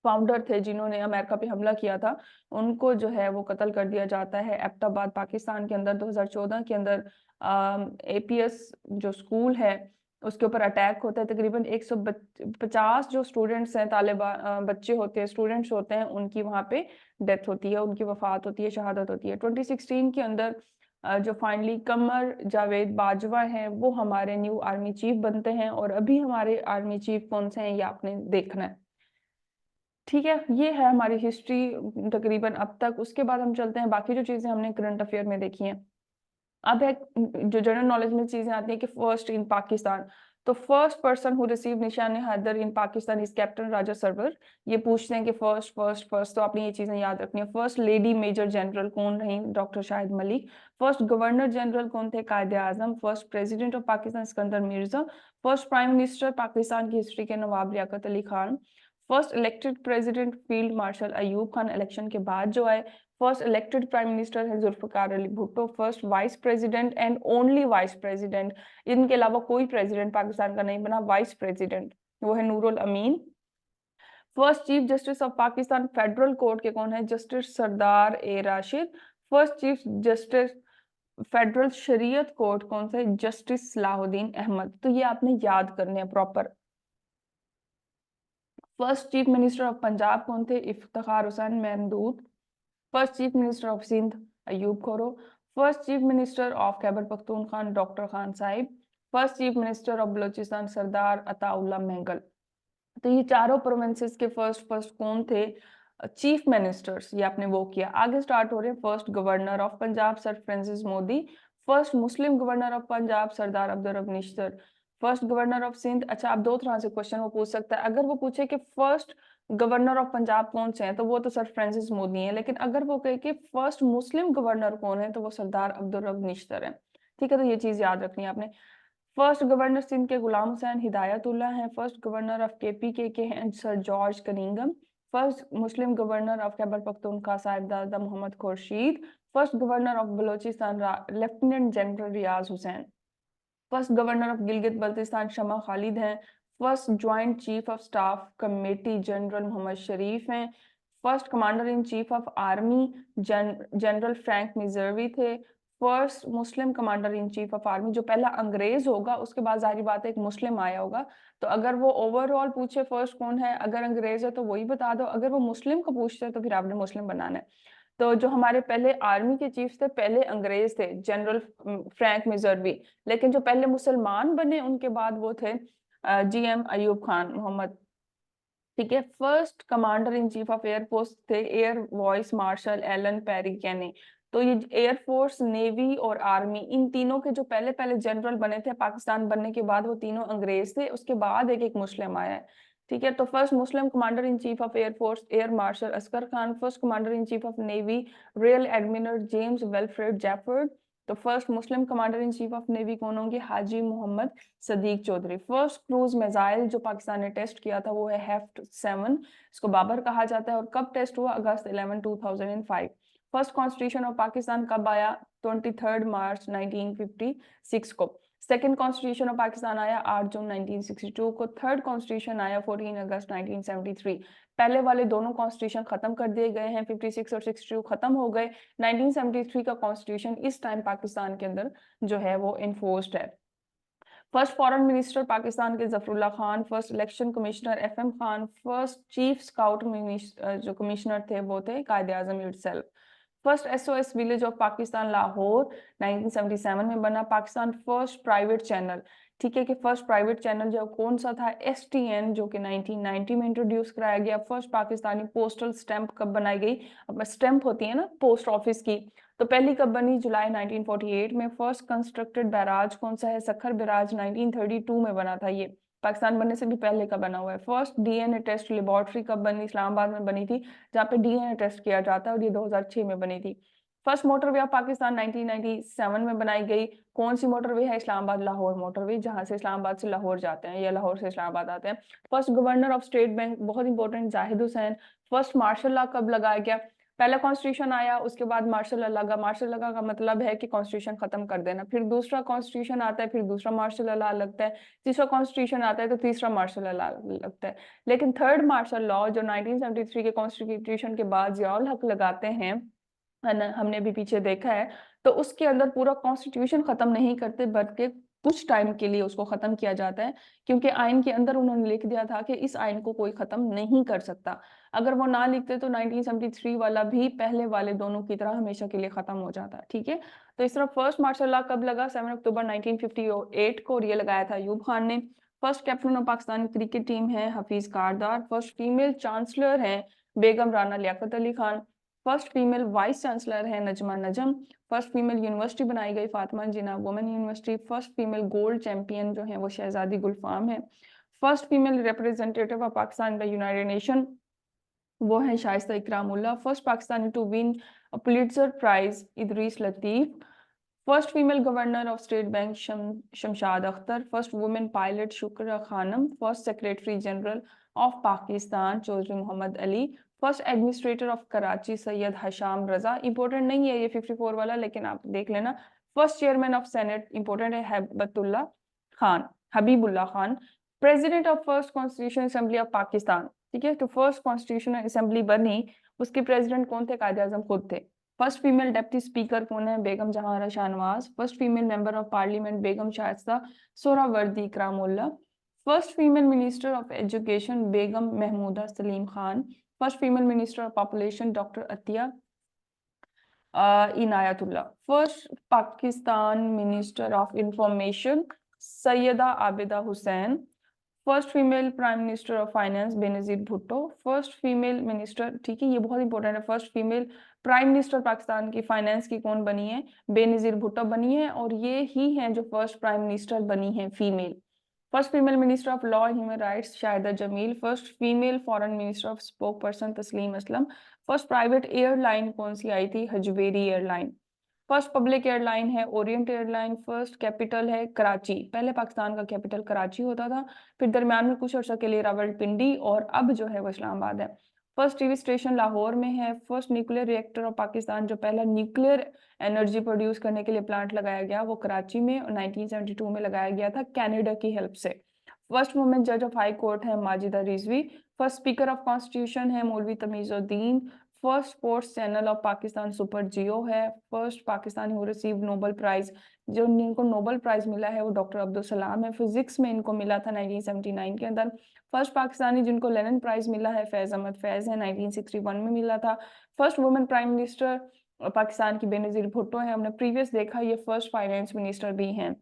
Speaker 1: फाउंडर थे, जिन्होंने अमेरिका पे हमला किया था, उनको जो है वो कत्ल कर दिया जाता है एबटाबाद पाकिस्तान के अंदर। 2014 के अंदर एपीएस जो स्कूल है उसके ऊपर अटैक होता है। तकरीबन 150 जो स्टूडेंट्स हैं, तालिबान बच्चे होते हैं, स्टूडेंट्स होते हैं, उनकी वहाँ पे डेथ होती है, उनकी वफात होती है, शहादत होती है। 2016 के अंदर जो फाइनली कमर जावेद बाजवा हैं वो हमारे न्यू आर्मी चीफ बनते हैं, और अभी हमारे आर्मी चीफ कौन से हैं ये आपने देखना है। ठीक है, ये है हमारी हिस्ट्री तकरीबन अब तक। उसके बाद हम चलते हैं बाकी जो चीजें हमने करंट अफेयर में देखी हैं। अब एक जो जनरल नॉलेज में चीजें आती हैं कि फर्स्ट इन पाकिस्तान, तो first person who receive Nishan Haider in Pakistan is captain Raja Sarwar. ये पूछते हैं कि फर्स्ट तो आपने ये चीजें याद रखनी है। फर्स्ट लेडी मेजर जनरल कौन रही? Doctor Shahid Malik. First governor general कौन थे? Quaid e Azam. First president of Pakistan Sikandar Mirza. First prime minister Pakistan की हिस्ट्री के Nawab Liaquat Ali Khan. First elected president field marshal Ayub Khan election के बाद जो आए। फर्स्ट इलेक्टेड प्राइम मिनिस्टर है Zulfikar Ali Bhutto. First vice president and only vice president, इनके अलावा कोई प्रेसिडेंट पाकिस्तान का नहीं बना वाइस प्रेसिडेंट, वो है Nurul Amin. First chief justice of Pakistan federal court के कौन है? Justice Sardar A Rashid. First chief justice federal Shariat court कौन सा है? जस्टिस सलाहुद्दीन अहमद। तो ये आपने याद करने हैं proper. First chief minister of Punjab कौन थे? Iftikhar Hussain Mahmood. First chief minister of Sindh Ayub Khuhro. First chief minister of Khyber Pakhtunkhwa doctor Khan Sahib. First chief minister of Balochistan सरदार अताउल्ला महंगल। तो ये चारों प्रोविंसेस के फर्स्ट कौन थे? Chief ministers. ये आपने वो किया। आगे स्टार्ट हो रहे हैं। First governor of Punjab sir Francis Mudie. First Muslim governor of Punjab Sardar Abdul Rab Nishtar. First governor of Sindh. अच्छा, आप दो तरह से क्वेश्चन वो पूछ सकता है। अगर वो पूछे कि फर्स्ट गवर्नर ऑफ पंजाब कौन से हैं, तो वो तो सर फ्रांसिस मोदी है। लेकिन अगर वो कहे कि फर्स्ट मुस्लिम गवर्नर कौन है, तो वो सरदार अब्दुल रब निश्तर है। ठीक है, तो ये चीज याद रखनी है आपने। फर्स्ट गवर्नर सिंध के गुलाम हुसैन हिदायतुल्लाह हैं। फर्स्ट गवर्नर ऑफ केपीके के हैं sir George Cunningham. First Muslim governor of Khyber Pakhtunkhwa Sahibzada Mohammad Khurshid. First governor of Balochistan lieutenant general Riaz Hussain. First governor of Gilgit Baltistan Shama Khalid हैं। First joint chief of staff committee general Mohammad Sharif हैं। First commander in chief of army general Frank Messervy थे। First Muslim commander in chief of army, जो पहला अंग्रेज होगा उसके बाद जाहिर बात है एक मुस्लिम आया होगा। तो अगर वो ओवरऑल पूछे फर्स्ट कौन है, अगर अंग्रेज है तो वही बता दो, अगर वो मुस्लिम को पूछते हैं तो फिर आपने मुस्लिम बनाना है। तो जो हमारे पहले आर्मी के चीफ थे, पहले अंग्रेज थे जनरल फ्रैंक मिजर्वी। लेकिन जो पहले मुसलमान बने उनके बाद वो थे जीएम अयूब खान मोहम्मद। ठीक है। First commander in chief of air force थे air vice marshal Allan Perry Keene. तो ये एयरफोर्स नेवी और आर्मी, इन तीनों के जो पहले पहले जनरल बने थे पाकिस्तान बनने के बाद, वो तीनों अंग्रेज थे। उसके बाद एक एक मुस्लिम आया है। ठीक है। तो first Muslim commander in chief of air force air marshal Asghar Khan. First commander in chief of navy real admiral James Wilfred Jefford. तो first Muslim commander in chief of navy कौन होंगे? Haji Mohammad Siddiq Choudhri. First cruise missile जो पाकिस्तान ने टेस्ट किया था वो है heft 7। इसको बाबर कहा जाता है। और कब टेस्ट हुआ? अगस्त 11 2005। फर्स्ट कॉन्स्टिट्यूशन ऑफ पाकिस्तान कब आया? 23 मार्च 1956 को। सेकंड कॉन्स्टिट्यूशन ऑफ पाकिस्तान आया 8 जून 1962 को। थर्ड कॉन्स्टिट्यूशन आया 14 अगस्त 1973। पहले वाले दोनों कॉन्स्टिट्यूशन खत्म कर दिए गए हैं, 56 और 62 खत्म हो गए। 1973 का कॉन्स्टिट्यूशन इस टाइम पाकिस्तान के अंदर जो है वो इन्फोर्स्ड है। फर्स्ट फॉरेन मिनिस्टर पाकिस्तान के Zafrullah Khan. First election commissioner FM Khan. First chief scout जो कमिश्नर थे वो थे Quaid e Azam itself. First SOS village of Pakistan Lahore 1977 में बना। Pakistan first private channel. ठीक है कि फर्स्ट प्राइवेट चैनल जो कौन सा था? एसटीएन, जो कि 1990 में इंट्रोड्यूस कराया गया। फर्स्ट पाकिस्तानी पोस्टल स्टैंप कब बनाई गई? अब स्टैंप होती है ना पोस्ट ऑफिस की, तो पहली कब बनी? जुलाई 1948 में। फर्स्ट कंस्ट्रक्टेड बैराज कौन सा है? सखर बैराज 1932 में बना था। ये पाकिस्तान बनने से भी पहले का बना हुआ है। फर्स्ट डीएनए टेस्ट लेबोरेटरी कब बनी? इस्लामाबाद में बनी थी, जहाँ पे डीएनए टेस्ट किया जाता है, और ये 2006 में बनी थी। फर्स्ट मोटरवे ऑफ पाकिस्तान 1997 में बनाई गई। कौन सी मोटरवे है? इस्लामाबाद लाहौर मोटरवे, जहां से इस्लामाबाद से लाहौर जाते हैं या लाहौर से इस्लामाबाद आते हैं। First governor of state bank, बहुत important, Zahid Hussain. First martial law कब लगाया गया? पहला कॉन्स्टिट्यूशन आया, उसके बाद मार्शल लॉ लगा। मार्शल लॉ का मतलब है कि कॉन्स्टिट्यूशन खत्म कर देना। फिर दूसरा कॉन्स्टिट्यूशन आता है, फिर दूसरा मार्शल लॉ लगता है। तीसरा कॉन्स्टिट्यूशन आता है तो तीसरा मार्शल लॉ लगता है। लेकिन थर्ड मार्शल लॉ जो 1973 के कॉन्स्टिट्यूशन के बाद जियाउल हक लगाते हैं, है ना, हमने भी पीछे देखा है, तो उसके अंदर पूरा कॉन्स्टिट्यूशन खत्म नहीं करते, बल्कि कुछ टाइम के लिए उसको खत्म किया जाता है। क्योंकि आइन के अंदर उन्होंने लिख दिया था कि इस आइन को कोई खत्म नहीं कर सकता। अगर वो ना लिखते तो 1973 वाला भी पहले वाले दोनों की तरह हमेशा के लिए खत्म हो जाता। ठीक है। तो इस तरह फर्स्ट मार्शल लॉ कब लगा? 7 अक्टूबर 1958 को, और ये लगाया था अयूब खान ने। First captain of Pakistan cricket team है Hafeez Kardar. First female chancellor है Begum Rana Liaquat Ali Khan. First female vice chancellor है Najma Najam. First female university बनाई गई Fatima Jinnah women university. First female gold champion जो है वो शहजादी गुलफाम है। First female representative of Pakistan the united nation वो है Shaista Ikramullah. First Pakistani to win Pulitzer prize Idrees Latif. First female governor of state bank Shamshad Akhtar. First women pilot Shukr Khanum. First secretary general of Pakistan Chaudhry Mohammad Ali. First administrator of Karachi Syed Hashim Raza. Important नहीं है ये 54 वाला, लेकिन आप देख लेना। First chairman of senate important है Habibullah Khan. President of first constitution assembly of Pakistan, ठीक है, तो फर्स्ट कॉन्स्टिट्यूशन असेंबली बनी, उसके प्रेसिडेंट कौन थे? कायदे आजम खुद थे। फर्स्ट फीमेल डेप्टी स्पीकर कौन है? Begum Jahanara Shahnawaz. First female member of parliament Begum Shaista Suhrawardy Ikramullah. First female minister of education Begum Mahmooda Salim Khan. First female minister of population doctor Atiya Inayatullah. First Pakistan minister of information Syeda Abida Hussain. First female prime minister of finance Benazir Bhutto. First female minister, ठीक है, ये बहुत important है, first female prime minister Pakistan की finance की कौन बनी है? बेनजीर भुट्टो बनी है, और ये ही हैं जो फर्स्ट प्राइम मिनिस्टर बनी है female. First female minister of law and human rights Shahida Jamil. First female foreign minister of spokesperson Tasleem Aslam. First private airline कौन सी आई थी? Hajveri airline. First public airline है ओरिएंट एयरलाइन। फर्स्ट कैपिटल है कराची, पहले पाकिस्तान का कैपिटल कराची होता था, फिर दरम्यान में कुछ अर्सा के लिए रावलपिंडी, और अब जो है वो इस्लामाबाद है। फर्स्ट टीवी स्टेशन लाहौर में है। First nuclear reactor of Pakistan, जो पहला न्यूक्लियर एनर्जी प्रोड्यूस करने के लिए प्लांट लगाया गया वो कराची में 1972 में लगाया गया था कनाडा की हेल्प से। फर्स्ट वुमेन जज ऑफ हाई कोर्ट है Majida Rizvi. First speaker of constitution है Maulvi Tamizuddin. First sports channel of Pakistan super Geo है। First Pakistani who receive Nobel prize, जो इनको नोबेल प्राइज मिला है वो डॉक्टर अब्दुल सलाम है। फिजिक्स में इनको मिला था 1979 के अंदर। फर्स्ट पाकिस्तानी जिनको लेनिन प्राइज मिला है फैज अहमद फैज है, 1961 में मिला था। First women prime minister Pakistan की बेनजीर भुट्टो है, हमने प्रीवियस देखा, ये फर्स्ट फाइनेंस मिनिस्टर भी हैं,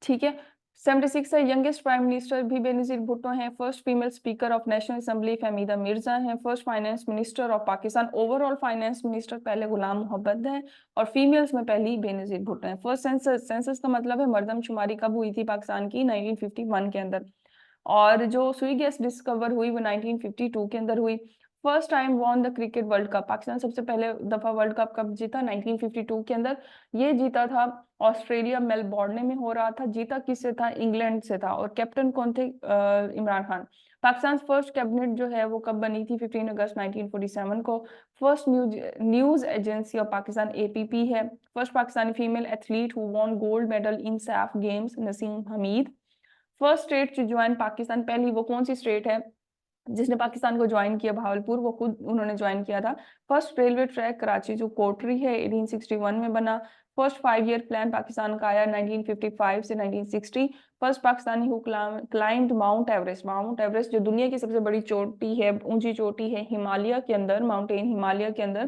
Speaker 1: ठीक है। 76 है, यंगेस्ट प्राइम मिनिस्टर भी बेनजीर भुट्टो हैं। First female speaker of national assembly Fahmida Mirza हैं। First finance minister of Pakistan, overall finance minister पहले गुलाम मोहब्बत हैं, और फीमेल्स में पहली बेनजीर भुट्टो हैं। फर्स्ट सेंसस, सेंसस का मतलब है मर्दमशुमारी कब हुई थी पाकिस्तान की? 1951 के अंदर, और जो सुई गैस डिस्कवर हुई वो 1952 के अंदर हुई। First time won the cricket world cup, Pakistan सबसे पहले दफा वर्ल्ड कप कब जीता? 1952 के अंदर। ये जीता था ऑस्ट्रेलिया मेलबोर्न में हो रहा था। जीता किससे था? इंग्लैंड से था, और कैप्टन कौन थे? इमरान खान। पाकिस्तान फर्स्ट कैबिनेट जो है वो कब बनी थी? 15 अगस्त 1947 को। First news agency of Pakistan APP है। First Pakistani female athlete who won gold medal in SAF games Naseem Hameed. First state to join Pakistan, पहली वो कौन सी स्टेट है जिसने पाकिस्तान को ज्वाइन किया? भावलपुर, वो खुद उन्होंने ज्वाइन किया था। फर्स्ट रेलवे ट्रैक कराची जो कोटरी है 1861 में बना। फर्स्ट 5 ईयर प्लान पाकिस्तान का आया 1955 से 1960। First Pakistani who climbed mount Everest, mount Everest जो दुनिया की सबसे बड़ी चोटी है, ऊंची चोटी है हिमालय के अंदर, माउंटेन हिमालय के अंदर,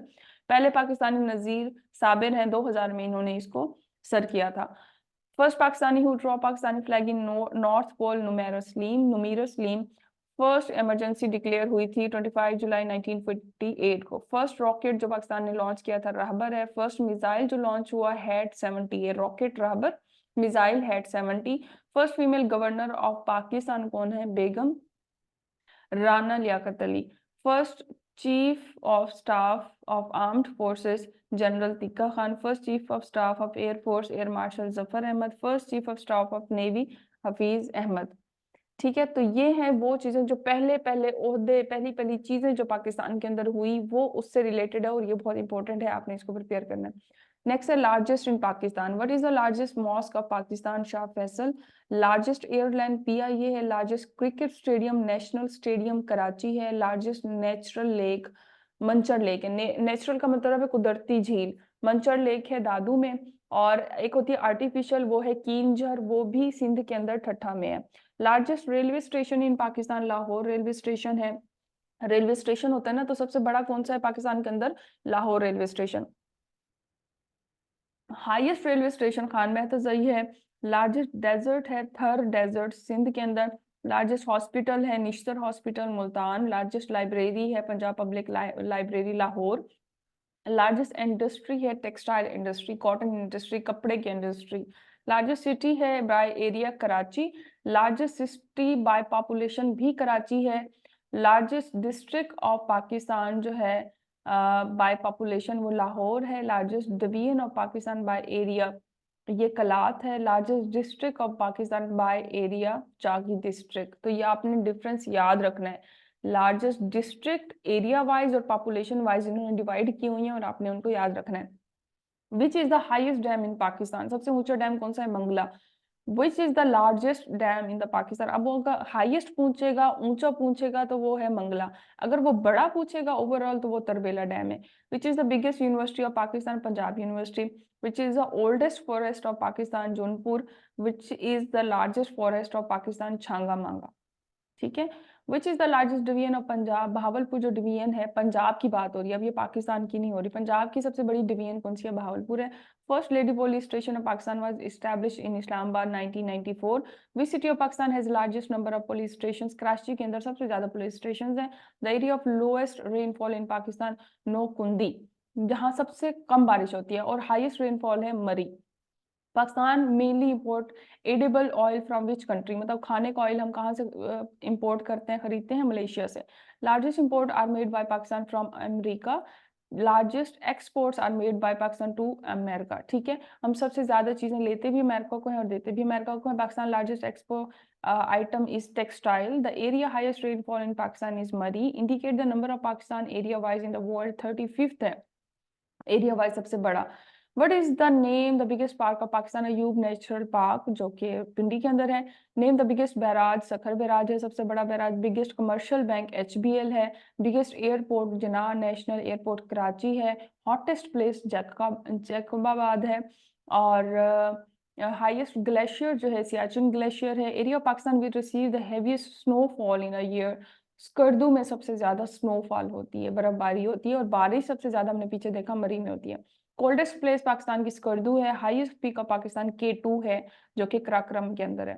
Speaker 1: पहले पाकिस्तानी नजीर साबिर हैं, 2000 में इन्होंने इसको सर किया था। First Pakistani who draw Pakistani flag in north pole Namira Salim. First emergency declare हुई थी 25 जुलाई 1948 को। फर्स्ट रॉकेट जो पाकिस्तान ने लॉन्च किया था रहबर है। फर्स्ट मिसाइल जो लॉन्च हुआ हैट 70 है, rocket Rehbar, missile Hatf 70। First female governor of Pakistan कौन है? Begum Rana Liaquat Ali. First chief of staff of armed forces general Tikka Khan. First chief of staff of air force air marshal Zafar Ahmed. First chief of staff of navy Hafeez Ahmed. ठीक है, तो ये है वो चीजें जो पहले पहले ओहदे, पहली पहली चीजें जो पाकिस्तान के अंदर हुई वो उससे रिलेटेड है, और ये बहुत इंपॉर्टेंट है, आपने इसको प्रिपेयर करना है। नेक्स्ट है largest in Pakistan, what is the largest mosque of Pakistan? Shah Faisal. Largest airline PIA है। Largest cricket stadium national stadium Karachi है। Largest natural lake Manchar lake है। नेचुरल का मतलब है कुदरती झील, मंचर लेक है दादू में, और एक होती है आर्टिफिशियल, वो है कींझर, वो भी सिंध के अंदर ठट्ठा में है। लार्जेस्ट रेलवे स्टेशन इन पाकिस्तान लाहौर रेलवे स्टेशन है। रेलवे स्टेशन होता है ना, तो सबसे बड़ा कौन सा है पाकिस्तान के अंदर? Lahore railway station. Highest railway station Khan Mehtarzai है। लार्जेस्ट डेजर्ट है थर डेजर्ट सिंध के अंदर। लार्जेस्ट हॉस्पिटल है Nishtar hospital Multan. Largest library है Punjab public library Lahore. Largest industry है टेक्सटाइल इंडस्ट्री, कॉटन इंडस्ट्री, कपड़े की इंडस्ट्री। लार्जेस्ट सिटी है by area Karachi. Largest city by population भी कराची है। लार्जेस्ट डिस्ट्रिक्ट ऑफ पाकिस्तान जो है बाय पॉपुलेशन वो लाहौर है। Largest division of Pakistan by area ये कलात है। Largest district of Pakistan by area Chagai district. तो ये आपने डिफरेंस याद रखना है। लार्जेस्ट डिस्ट्रिक्ट एरिया वाइज और पॉपुलेशन वाइज इन्होंने डिवाइड की हुई है और आपने उनको याद रखना है। Which is the highest dam in Pakistan, सबसे ऊंचा डैम कौन सा है? Mangla. Which is the largest dam in the Pakistan, अब वो अगर हाईएस्ट पूछेगा ऊंचा पूछेगा तो वो है मंगला, अगर वो बड़ा पूछेगा ओवरऑल तो वो तरबेला डैम है। Which is the biggest university of Pakistan? Punjab university. Which is the oldest forest of Pakistan? Jaunpur. Which is the largest forest of Pakistan? Changa मांगा। ठीक है। Which is the largest division of Punjab? Bahawalpur जो डिवीजन है, पंजाब की बात हो रही है अब, ये पाकिस्तान की नहीं हो रही। पंजाब की सबसे बड़ी डिवीजन कौन सी है? बहावलपुर है। First lady police station of Pakistan was established in Islamabad 1994। Which city of Pakistan has largest number of police station? Karachi के अंदर सबसे ज्यादा पुलिस स्टेशन है। The area of lowest rainfall in Pakistan? Nokkundi, जहाँ सबसे कम बारिश होती है, और हाईएस्ट रेनफॉल है मरी। Pakistan mainly import edible oil from which country, मतलब खाने का ऑयल हम कहाँ से इंपोर्ट करते हैं, खरीदते हैं? मलेशिया से। Largest import are made by Pakistan from America. Largest exports are made by Pakistan to America. ठीक है, हम सबसे ज्यादा चीजें लेते भी अमेरिका को हैं और देते भी अमेरिका को हैं। Pakistan largest export item is textile. The area highest rainfall in Pakistan is Mari. Indicate the number of Pakistan area wise in the world, 35th है एरिया वाइज सबसे बड़ा। What is the name the biggest park of Pakistan? Ayub natural park जो कि पिंडी के अंदर है। Name the biggest barrage? Sukkur barrage है सबसे बड़ा barrage. Biggest commercial bank? HBL है। Biggest airport? Jinnah national airport Karachi है। Hottest place? जैकबाबाद है। और हाईएस्ट ग्लेशियर जो है सियाचिन ग्लेशियर है। Area of Pakistan which receive the heaviest snowfall in a year? Skardu में सबसे ज्यादा स्नोफॉल होती है, बर्फबारी होती है, और बारिश सबसे ज्यादा हमने पीछे देखा मरी में होती है। कोल्डेस्ट प्लेस पाकिस्तान की स्कर्दू है। Highest peak of Pakistan K2 है जो कि कराक्रम के अंदर है।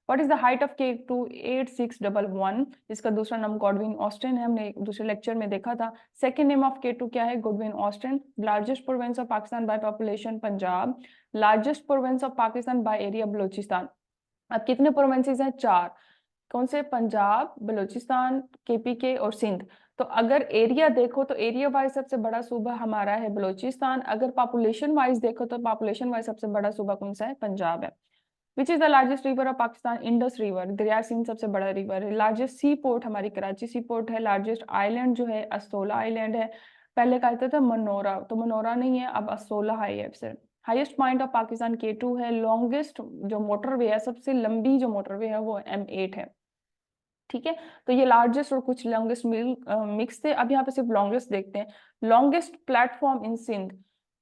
Speaker 1: What is the height of K2? 8611। इसका दूसरा नाम गॉडविन ऑस्टिन है, हमने एक दूसरे लेक्चर में देखा था। सेकेंड नेम ऑफ K2 क्या है? Godwin Austen. Largest province of Pakistan by population? Punjab. Largest province of Pakistan by area? Balochistan. अब कितने प्रोविंसेस हैं? 4। कौन से? पंजाब, बलूचिस्तान, KPK और सिंध। तो अगर एरिया देखो तो एरिया वाइज सबसे बड़ा सूबा हमारा है बलूचिस्तान। अगर पॉपुलेशन वाइज देखो तो पॉपुलेशन वाइज सबसे बड़ा सूबा कौन सा है? पंजाब है। Which is the largest river of Pakistan? Indus river. दरिया सिंध सबसे बड़ा रिवर है। लार्जेस्ट सी पोर्ट हमारी कराची सी पोर्ट है। लार्जेस्ट आइलैंड जो है अस्तोला आइलैंड है। पहले कहते थे मनोरा, तो मनोरा नहीं है, अब अस्तोला है सिर्फ। Highest point of Pakistan K2 है। लॉन्गेस्ट जो मोटरवे है, सबसे लंबी जो मोटरवे है वो M8 है। ठीक है, तो ये लार्जेस्ट और कुछ लॉन्गेस्ट मिक्स थे। अब यहाँ पे सिर्फ लॉन्गेस्ट देखते हैं। लॉन्गेस्ट प्लेटफॉर्म इन सिंध,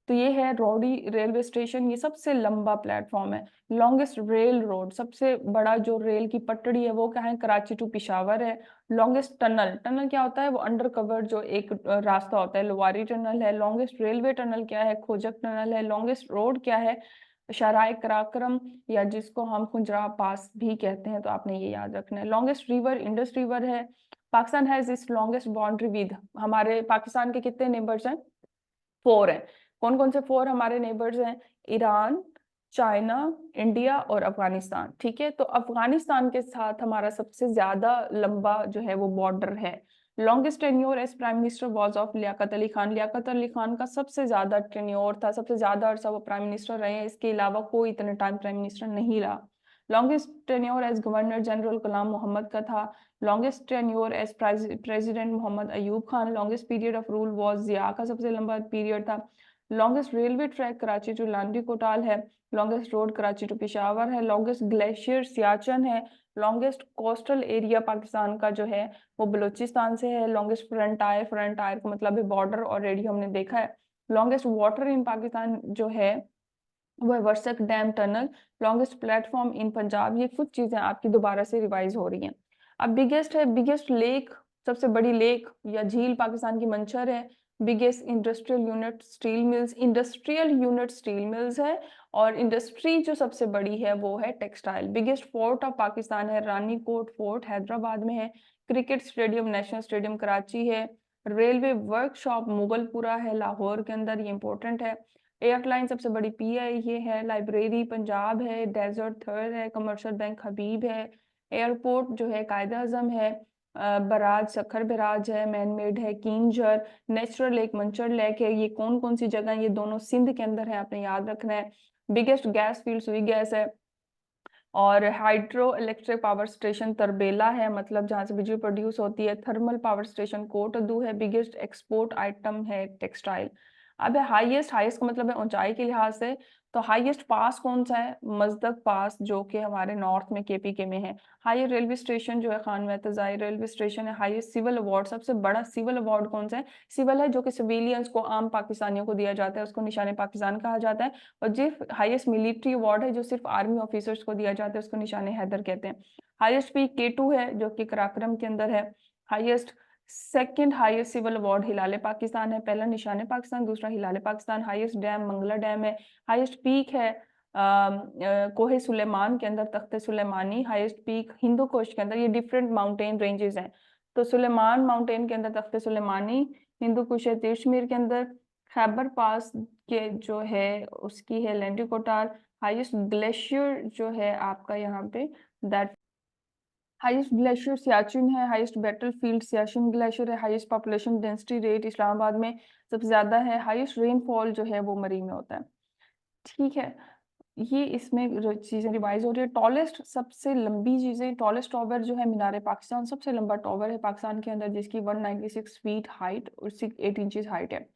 Speaker 1: तो ये है रोडी रेलवे स्टेशन, ये सबसे लंबा प्लेटफॉर्म है। लॉन्गेस्ट रेल रोड, सबसे बड़ा जो रेल की पटड़ी है वो क्या है? कराची टू पिशावर है। लॉन्गेस्ट टनल, टनल क्या होता है? वो अंडर कवर जो एक रास्ता होता है, लोवारी टनल है। लॉन्गेस्ट रेलवे टनल क्या है? खोजक टनल है। लॉन्गेस्ट रोड क्या है? शराय कराक्रम, या जिसको हम खुंजरा पास भी कहते हैं, तो आपने ये याद रखना है। लॉन्गेस्ट रिवर इंडस रिवर है। पाकिस्तान हैज इस लॉन्गेस्ट बाउंड्री विद, हमारे पाकिस्तान के कितने नेबर्स हैं? 4 हैं। कौन कौन से 4 हमारे नेबर्स हैं? ईरान, चाइना, इंडिया और अफगानिस्तान। ठीक है, तो अफगानिस्तान के साथ हमारा सबसे ज्यादा लंबा जो है वो बॉर्डर है। Longest tenure as prime minister was of Liaquat Ali Khan. Liaquat Ali Khan का सबसे ज्यादा टेन्योर था, सबसे ज्यादा अरसा वो प्राइम मिनिस्टर रहे हैं, इसके अलावा कोई इतने टाइम प्राइम मिनिस्टर नहीं रहा। Longest tenure as governor general Ghulam Mohammad का था। Longest tenure as president Mohammad Ayub Khan. Longest period of rule was Zia का सबसे लंबा पीरियड था। Longest railway track Karachi to Landi Kotal है। Longest road Karachi to Peshawar है। लॉन्गेस्ट ग्लेशियर सियाचन है। लॉन्गेस्ट कोस्टल एरिया पाकिस्तान का जो है वो बलूचिस्तान से है। लॉन्गेस्ट फ्रंटायर, फ्रंटायर का मतलब है बॉर्डर, ऑलरेडी हमने देखा है। लॉन्गेस्ट वाटर इन पाकिस्तान जो है वो है Warsak dam tunnel. Longest platform इन पंजाब। ये कुछ चीजें आपकी दोबारा से रिवाइज हो रही हैं। अब बिगेस्ट है, बिगेस्ट लेक, सबसे बड़ी लेक या झील पाकिस्तान की मंछर है। Biggest industrial unit steel mills है, और इंडस्ट्री जो सबसे बड़ी है वो है textile. Biggest fort of Pakistan है रानी कोट फोर्ट, हैदराबाद में है। Cricket stadium national stadium Karachi है। रेलवे वर्कशॉप मुगलपुरा है लाहौर के अंदर, ये इंपॉर्टेंट है। एयरलाइन सबसे बड़ी पीआई ये है। लाइब्रेरी पंजाब है। डेजर्ट थर्ड है। कमर्शियल बैंक हबीब है। एयरपोर्ट जो है कायद आजम है। बराज सखर बराज है, मैन मेड है Keenjhar. Natural lake Manchar lake है। ये कौन कौन सी जगह, ये दोनों सिंध के अंदर है, आपने याद रखना है। बिगेस्ट गैस फील्ड सुई गैस है। और hydro electric power station Tarbela है, मतलब जहां से बिजली प्रोड्यूस होती है। थर्मल पावर स्टेशन कोटअदू है। बिगेस्ट एक्सपोर्ट आइटम है टेक्सटाइल। अब है हाईएस्ट, हाईएस्ट का मतलब है ऊंचाई के लिहाज से, तो हाईएस्ट पास कौन सा है? मजदक पास, जो कि हमारे नॉर्थ में केपीके में है। हाईएस्ट रेलवे स्टेशन जो है खान महतजाई रेलवे स्टेशन है। हाईएस्ट सिविल अवार्ड, सबसे बड़ा सिविल अवार्ड कौन सा है? सिविल है जो कि सिविलियंस को, आम पाकिस्तानियों को दिया जाता है, उसको निशान पाकिस्तान कहा जाता है। और जो हाईएस्ट मिलिट्री अवार्ड है जो सिर्फ आर्मी ऑफिसर्स को दिया जाता है, उसको निशान हैदर कहते हैं। हाईएस्ट पीक K2 है जो कि कराक्रम के अंदर है। Highest, second highest civil award Hilal Pakistan है, पहला निशान पाकिस्तान, दूसरा Hilal Pakistan. Highest dam Mangla dam है। हाईएस्ट पीक है कोहे सुलेमान के अंदर, तख्ते सुलेमानी। हाईएस्ट पीक हिंदू कुश के अंदर, ये डिफरेंट माउंटेन रेंजेस हैं। तो सुलेमान माउंटेन के अंदर तख्ते सुलेमानी, हिंदू कुश है तिरश्मीर के अंदर। खैबर पास के जो है उसकी है लेंडी कोटार। हाईएस्ट ग्लेशियर जो है आपका यहाँ पे, दैट हाईएस्ट ग्लेशियर सियाचिन है। हाईएस्ट बैटलफील्ड सियाचिन ग्लेशियर है। Highest population density rate Islamabad में सबसे ज्यादा है। हाईएस्ट रेनफॉल जो है वो मरी में होता है। ठीक है, ये इसमें चीजें रिवाइज हो रही है। टॉलेस्ट, सबसे लंबी चीजें, टॉलेस्ट टॉवर जो है मीनार पाकिस्तान, सबसे लंबा टॉवर है पाकिस्तान के अंदर, जिसकी 196 फीट हाइट और 8 इंचेस हाइट है।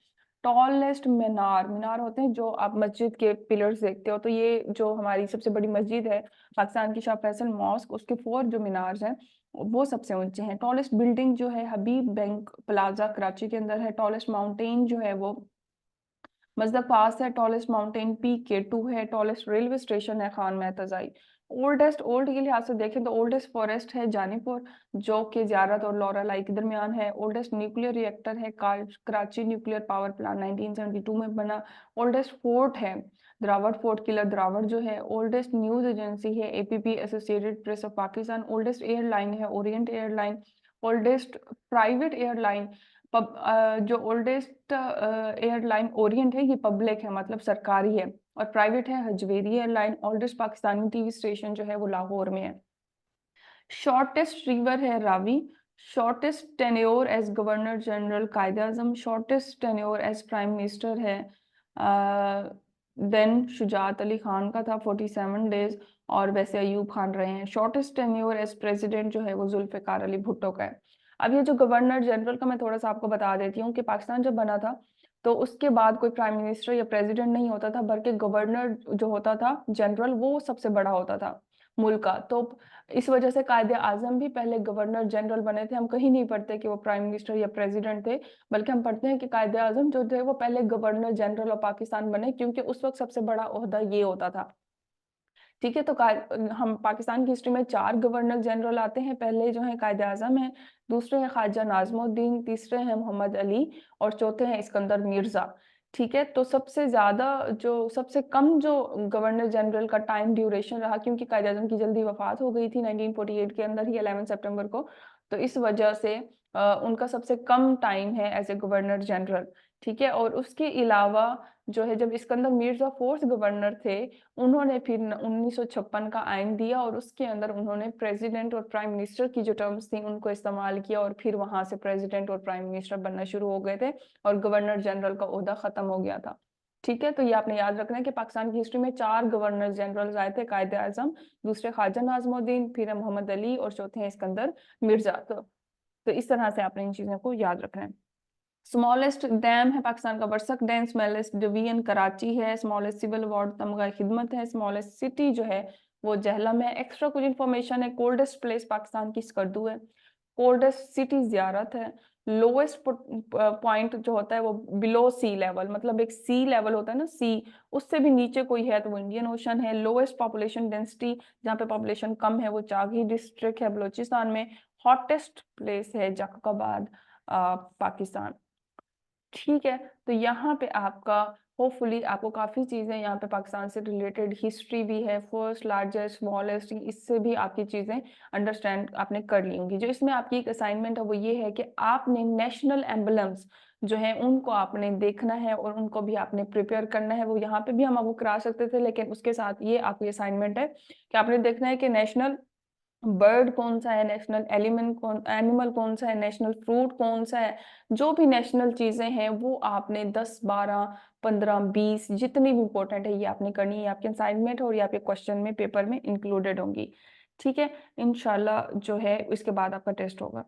Speaker 1: टॉलेस्ट मीनार, मीनार होते हैं जो आप मस्जिद के पिलर्स देखते हो, तो ये जो हमारी सबसे बड़ी मस्जिद है पाकिस्तान की, शाह फैसल मॉस्क, उसके 4 जो मीनार्स हैं वो सबसे ऊंचे हैं। टॉलेस्ट बिल्डिंग जो है हबीब बैंक प्लाजा कराची के अंदर है। टॉलेस्ट माउंटेन जो है वो मजदक पास है। टॉलेस्ट माउंटेन पीक K2 है। टॉलेस्ट रेलवे स्टेशन है खान महतजाई। ओल्डेस्ट, ओल्ड के लिहाज से देखें तो ओल्डेस्ट फॉरेस्ट है जानीपुर, जो कि ज़ियारत और लौरालाई के दरमियान है। ओल्डेस्ट न्यूक्लियर रिएक्टर है कराची न्यूक्लियर पावर प्लांट 1972 में बना। ओल्डेस्ट फोर्ट है द्रावड़ फोर्ट, किला द्रावड़ जो है। ओल्डेस्ट न्यूज एजेंसी है APP associated press of Pakistan. Oldest airline है orient airline. Oldest private airline, जो ओल्डेस्ट एयरलाइन ओरिएंट है, ये पब्लिक है मतलब सरकारी है, और प्राइवेट है Hajveri airline. Oldest Pakistani TV station जो है वो लाहौर में है। शॉर्टेस्ट रिवर है Ravi. Shortest tenure as governor general Quaid Azam. Shortest tenure as prime minister है देन शुजात अली खान का था 47 डेज, और वैसे अयूब खान रहे हैं। शॉर्टेस्ट टेन्योर एज प्रेसिडेंट जो है वो जुल्फिकार अली भुट्टो का है। अब ये जो गवर्नर जनरल का मैं थोड़ा सा आपको बता देती हूँ कि पाकिस्तान जब बना था तो उसके बाद कोई प्राइम मिनिस्टर या प्रेसिडेंट नहीं होता था, बल्कि गवर्नर जो होता था जनरल, वो सबसे बड़ा होता था मुल्क का। तो इस वजह से कायदे आजम भी पहले गवर्नर जनरल बने थे। हम कहीं नहीं पढ़ते कि वो प्राइम मिनिस्टर या प्रेसिडेंट थे, बल्कि हम पढ़ते हैं कि कायदे आजम जो थे वो पहले गवर्नर जनरल ऑफ पाकिस्तान बने, क्योंकि उस वक्त सबसे बड़ा ओहदा ये होता था। ठीक है, तो हम पाकिस्तान की हिस्ट्री में 4 गवर्नर जनरल आते हैं। पहले जो है कायदे आजम है, दूसरे हैं ख्वाजा नाजमुद्दीन, तीसरे हैं मोहम्मद अली, और चौथे हैं इस्कंदर मिर्जा। ठीक है, तो सबसे ज्यादा जो सबसे कम जो गवर्नर जनरल का टाइम ड्यूरेशन रहा, क्योंकि कायद आजम की जल्दी वफात हो गई थी 1948 के अंदर ही 11 सितंबर को, तो इस वजह से उनका सबसे कम टाइम है एज ए गवर्नर जनरल। ठीक है, और उसके अलावा जो है जब इस्कंदर मिर्जा फोर्थ गवर्नर थे, उन्होंने फिर 1956 का आइन दिया, और उसके अंदर उन्होंने प्रेसिडेंट और प्राइम मिनिस्टर की जो टर्म्स थी उनको इस्तेमाल किया, और फिर वहां से प्रेसिडेंट और प्राइम मिनिस्टर बनना शुरू हो गए थे, और गवर्नर जनरल का ओहदा खत्म हो गया था। ठीक है, तो ये आपने याद रखना है कि पाकिस्तान की हिस्ट्री में 4 गवर्नर जनरल आए थे, कायदे आजम, दूसरे ख्वाजा नाजमुद्दीन, फिर है मोहम्मद अली, और चौथे हैं इस्कंदर मिर्जा। तो इस तरह से आपने इन चीजों को याद रखना है। स्मॉलेस्ट डैम है पाकिस्तान का Warsak dam. Smallest division Karachi है। स्मॉलेस्ट सिविल वार्ड तमगा खिदमत है। स्मॉलेस्ट सिटी जो है वो जहलम है। एक्स्ट्रा कुछ इंफॉर्मेशन है, कोल्डेस्ट प्लेस पाकिस्तान की स्कर्दू है। कोल्डेस्ट सिटी ज़ियारत है। लोएस्ट पॉइंट जो होता है वो बिलो सी लेवल, मतलब एक सी लेवल होता है ना, सी उससे भी नीचे कोई है तो वो इंडियन ओशन है। लोएस्ट पॉपुलेशन डेंसिटी, जहाँ पे पॉपुलेशन कम है, वो चागी डिस्ट्रिक्ट है बलोचिस्तान में। हॉटेस्ट प्लेस है जैकबाबाद पाकिस्तान। ठीक है, तो यहाँ पे आपका होपफुली आपको काफ़ी चीज़ें यहाँ पे पाकिस्तान से रिलेटेड हिस्ट्री भी है, फर्स्ट, लार्जेस्ट, स्मॉलेस्ट, इससे भी आपकी चीज़ें अंडरस्टैंड आपने कर ली होंगी। जो इसमें आपकी एक असाइनमेंट है वो ये है कि आपने नेशनल एम्बलम्स जो हैं उनको आपने देखना है और उनको भी आपने प्रिपेयर करना है। वो यहाँ पे भी हम आपको करा सकते थे, लेकिन उसके साथ ये आपकी असाइनमेंट है कि आपने देखना है कि नेशनल बर्ड कौन-सा है, नेशनल एनिमल कौन-सा है, नेशनल फ्रूट कौन-सा है, जो भी नेशनल चीज़ें हैं वो आपने 10, 12, 15, 20 जितनी भी इम्पोर्टेंट है ये आपने करनी है। ये आपके असाइनमेंट है और ये आपके क्वेश्चन में पेपर में इंक्लूडेड होंगी। ठीक है? इंशाल्लाह जो है इसके बाद आपका टेस्ट होगा।